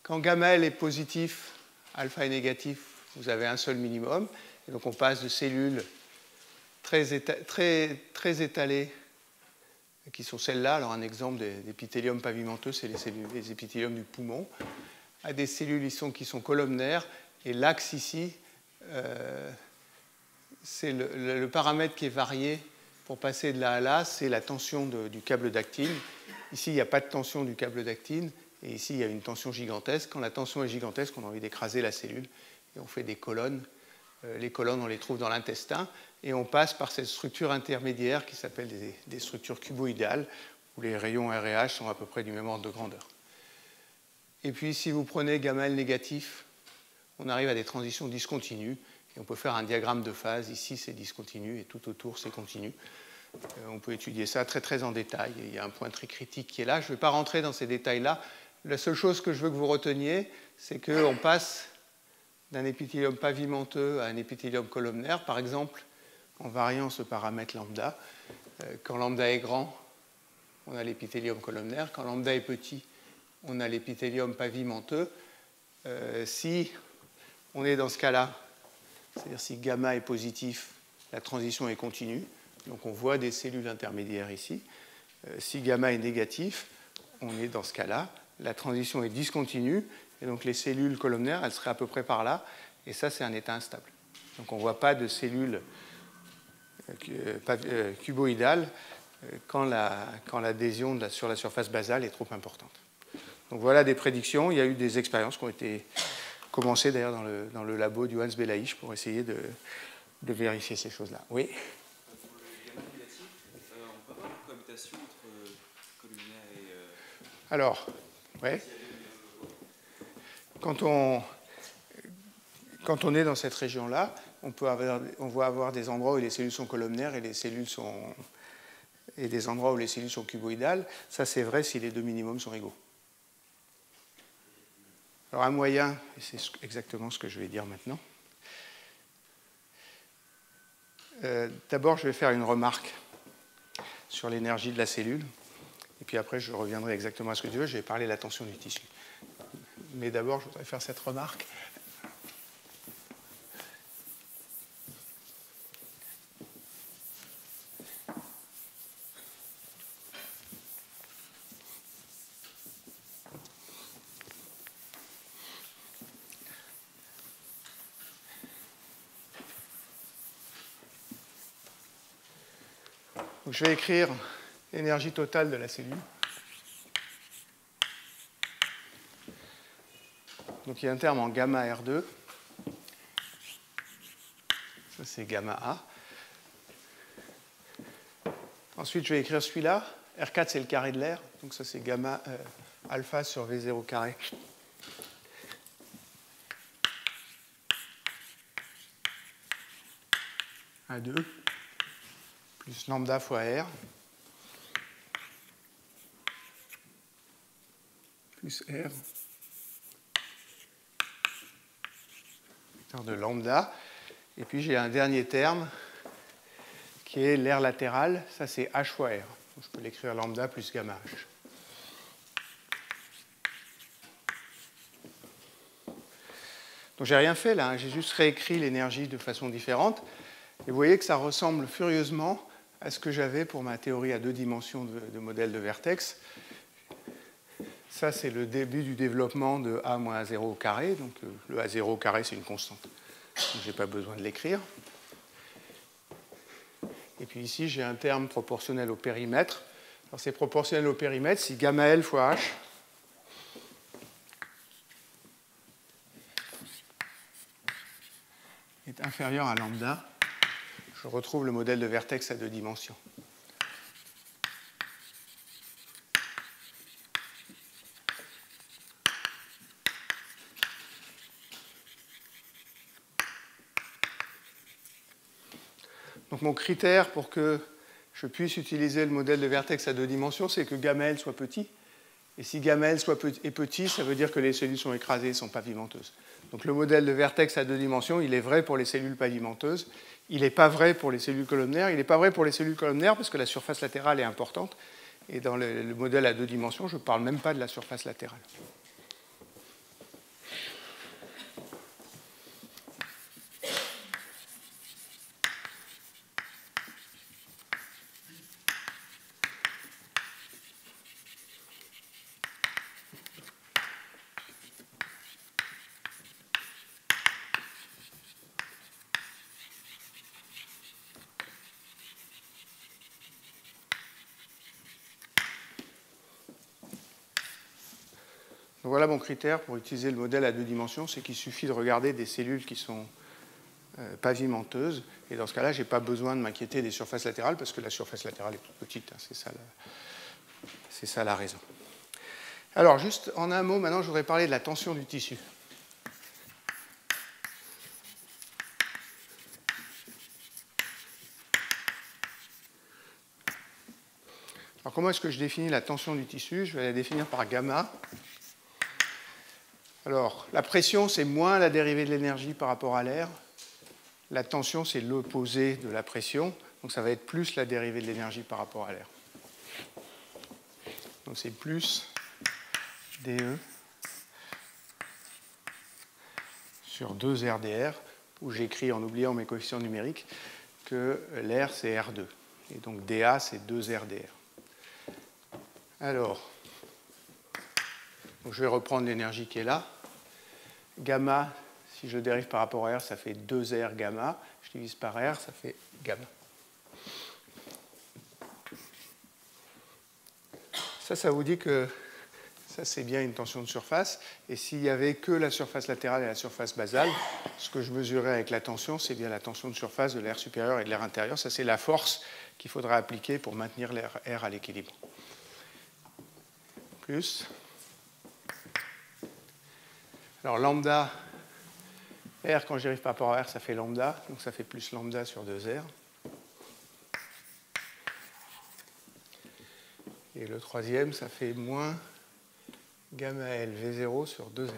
Quand gamma L est positif, alpha est négatif, vous avez un seul minimum. Et donc on passe de cellules très étalées, qui sont celles-là. Alors un exemple d'épithélium pavimenteux, c'est les épithéliums du poumon, à des cellules qui sont colonnaires. Et l'axe ici, c'est le paramètre qui est varié pour passer de là à là, c'est la tension du câble d'actine. Ici, il n'y a pas de tension du câble d'actine, et ici, il y a une tension gigantesque. Quand la tension est gigantesque, on a envie d'écraser la cellule, et on fait des colonnes. Les colonnes, on les trouve dans l'intestin, et on passe par cette structure intermédiaire qui s'appelle des structures cuboïdales, où les rayons RH sont à peu près du même ordre de grandeur. Et puis, si vous prenez gamma L négatif, on arrive à des transitions discontinues, et on peut faire un diagramme de phase. Ici, c'est discontinu, et tout autour, c'est continu. On peut étudier ça très très en détail. Il y a un point très critique qui est là. Je ne vais pas rentrer dans ces détails-là. La seule chose que je veux que vous reteniez, c'est qu'on passe d'un épithélium pavimenteux à un épithélium colonnaire, par exemple, en variant ce paramètre lambda. Quand lambda est grand, on a l'épithélium colonnaire. Quand lambda est petit, on a l'épithélium pavimenteux. Si on est dans ce cas-là, c'est-à-dire si gamma est positif, la transition est continue. Donc on voit des cellules intermédiaires ici. Si gamma est négatif, on est dans ce cas-là. La transition est discontinue. Et donc les cellules colonnaires, elles seraient à peu près par là. Et ça, c'est un état instable. Donc on ne voit pas de cellules cuboïdales quand l'adhésion sur la surface basale est trop importante. Donc voilà des prédictions. Il y a eu des expériences qui ont été commencées d'ailleurs dans le labo du Hans Belaïch pour essayer de vérifier ces choses-là. Oui. Pour le gamma négatif, on peut avoir une cohabitation entre columnaire et... Alors, ouais. Quand on est dans cette région-là, on va avoir des endroits où les cellules sont colonnaires et des endroits où les cellules sont cuboïdales. Ça, c'est vrai si les deux minimums sont égaux. Alors, un moyen, et c'est exactement ce que je vais dire maintenant. D'abord, je vais faire une remarque sur l'énergie de la cellule. Et puis après, je reviendrai exactement à ce que tu veux. Je vais parler de la tension du tissu. Mais d'abord, je voudrais faire cette remarque. Donc, je vais écrire l'énergie totale de la cellule. Donc il y a un terme en gamma R2. Ça, c'est gamma A. Ensuite, je vais écrire celui-là. R4, c'est le carré de l'air. Donc ça, c'est gamma alpha sur V0 carré. A2 plus lambda fois R plus R de lambda. Et puis j'ai un dernier terme qui est l'air latéral. Ça, c'est H fois R. Donc, je peux l'écrire lambda plus gamma H. Donc, j'ai rien fait là. Hein. J'ai juste réécrit l'énergie de façon différente. Et vous voyez que ça ressemble furieusement à ce que j'avais pour ma théorie à 2 dimensions de modèle de vertex. Ça, c'est le début du développement de A moins A0 au carré. Donc, le A0 au carré, c'est une constante. Donc, je n'ai pas besoin de l'écrire. Et puis ici, j'ai un terme proportionnel au périmètre. Alors, c'est proportionnel au périmètre si gamma L fois H est inférieur à lambda. Je retrouve le modèle de vertex à 2 dimensions. Donc mon critère pour que je puisse utiliser le modèle de vertex à 2 dimensions, c'est que gamma L soit petit. Et si gamma L est petit, ça veut dire que les cellules sont écrasées et sont pavimenteuses. Donc le modèle de vertex à 2 dimensions, il est vrai pour les cellules pavimenteuses. Il n'est pas vrai pour les cellules colonnaires. Il n'est pas vrai pour les cellules colonnaires parce que la surface latérale est importante. Et dans le modèle à 2 dimensions, je ne parle même pas de la surface latérale. Donc voilà mon critère pour utiliser le modèle à 2 dimensions, c'est qu'il suffit de regarder des cellules qui sont pavimenteuses. Et dans ce cas-là, je n'ai pas besoin de m'inquiéter des surfaces latérales parce que la surface latérale est toute petite. Hein, c'est ça la raison. Alors, juste en un mot, maintenant, je voudrais parler de la tension du tissu. Alors, comment est-ce que je définis la tension du tissu? Je vais la définir par gamma. Alors, la pression, c'est moins la dérivée de l'énergie par rapport à l'air. La tension, c'est l'opposé de la pression. Donc, ça va être plus la dérivée de l'énergie par rapport à l'air. Donc, c'est plus dE sur 2 RdR, où j'écris, en oubliant mes coefficients numériques, que l'air, c'est R2. Et donc, dA, c'est 2 RdR. Alors, donc je vais reprendre l'énergie qui est là. Gamma, si je dérive par rapport à R, ça fait 2R gamma. Je divise par R, ça fait gamma. Ça vous dit que ça, c'est bien une tension de surface. Et s'il n'y avait que la surface latérale et la surface basale, ce que je mesurais avec la tension, c'est bien la tension de surface de l'air supérieur et de l'air intérieur. Ça, c'est la force qu'il faudra appliquer pour maintenir l'air R à l'équilibre. Plus. Alors lambda, R, quand j'y arrive par rapport à R, ça fait lambda. Donc ça fait plus lambda sur 2R. Et le troisième, ça fait moins gamma L V0 sur 2R3.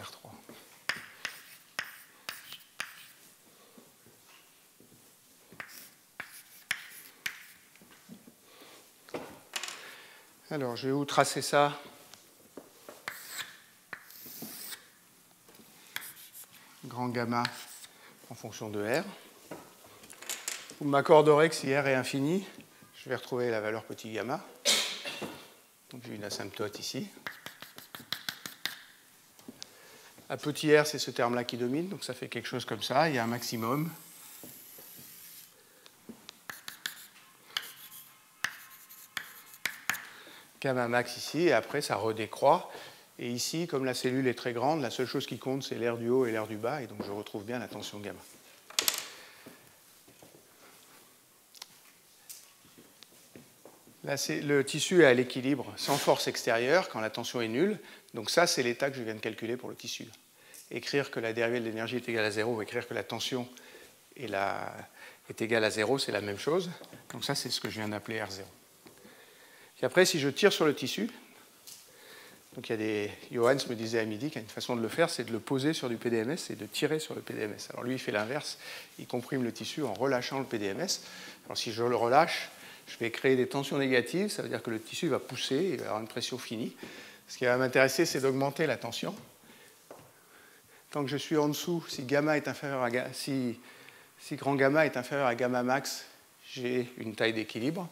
Alors, je vais vous tracer ça. Grand gamma en fonction de R. Vous m'accorderez que si R est infini, je vais retrouver la valeur petit gamma. Donc j'ai une asymptote ici. À petit r, c'est ce terme-là qui domine, donc ça fait quelque chose comme ça. Il y a un maximum. Gamma max ici, et après ça redécroît. Et ici, comme la cellule est très grande, la seule chose qui compte, c'est l'air du haut et l'air du bas, et donc je retrouve bien la tension gamma. Là, le tissu est à l'équilibre sans force extérieure quand la tension est nulle. Donc ça, c'est l'état que je viens de calculer pour le tissu. Écrire que la dérivée de l'énergie est égale à 0 ou écrire que la tension est égal à 0, c'est la même chose. Donc ça, c'est ce que je viens d'appeler R0. Et après, si je tire sur le tissu, donc Johannes me disait à midi qu'il y a une façon de le faire, c'est de le poser sur du PDMS et de tirer sur le PDMS. Alors lui, il fait l'inverse, il comprime le tissu en relâchant le PDMS. Alors si je le relâche, je vais créer des tensions négatives, ça veut dire que le tissu va pousser, il va avoir une pression finie. Ce qui va m'intéresser, c'est d'augmenter la tension. Tant que je suis en dessous, si grand gamma est inférieur à gamma max, j'ai une taille d'équilibre.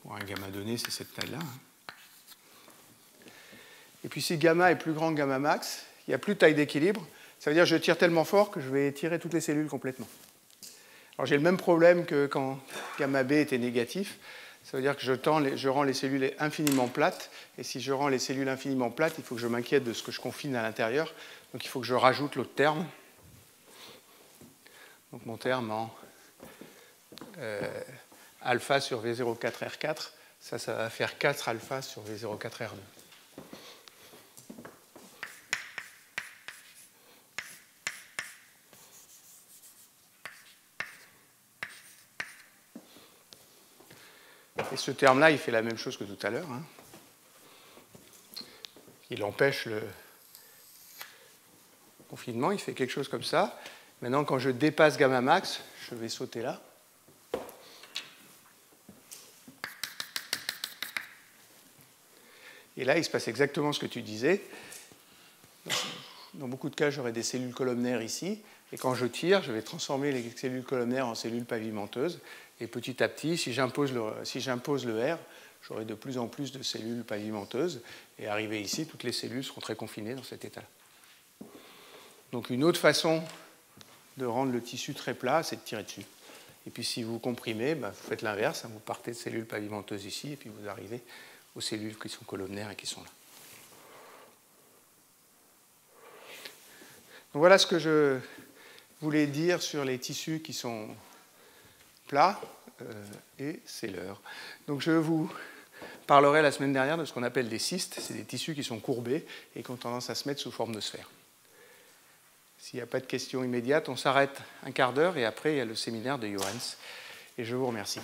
Pour un gamma donné, c'est cette taille-là. Et puis si gamma est plus grand que gamma max, il n'y a plus de taille d'équilibre. Ça veut dire que je tire tellement fort que je vais étirer toutes les cellules complètement. Alors j'ai le même problème que quand gamma B était négatif. Ça veut dire que je rends les cellules infiniment plates. Et si je rends les cellules infiniment plates, il faut que je m'inquiète de ce que je confine à l'intérieur. Donc il faut que je rajoute l'autre terme. Donc mon terme en alpha sur V04R4, ça va faire 4 alpha sur V04R2. Et ce terme-là, il fait la même chose que tout à l'heure. Hein. Il empêche le confinement, il fait quelque chose comme ça. Maintenant, quand je dépasse gamma max, je vais sauter là. Et là, il se passe exactement ce que tu disais. Dans beaucoup de cas, j'aurai des cellules colonnaires ici. Et quand je tire, je vais transformer les cellules colonnaires en cellules pavimenteuses. Et petit à petit, si j'impose le R, j'aurai de plus en plus de cellules pavimenteuses. Et arrivé ici, toutes les cellules seront très confinées dans cet état. Donc une autre façon de rendre le tissu très plat, c'est de tirer dessus. Et puis si vous comprimez, vous faites l'inverse. Vous partez de cellules pavimenteuses ici, et puis vous arrivez aux cellules qui sont colonnaires et qui sont là. Donc voilà ce que je voulais dire sur les tissus qui sont plats, et c'est l'heure. Donc je vous parlerai la semaine dernière de ce qu'on appelle des cystes. C'est des tissus qui sont courbés et qui ont tendance à se mettre sous forme de sphère. S'il n'y a pas de questions immédiates, on s'arrête un quart d'heure et après il y a le séminaire de Johannes. Et je vous remercie.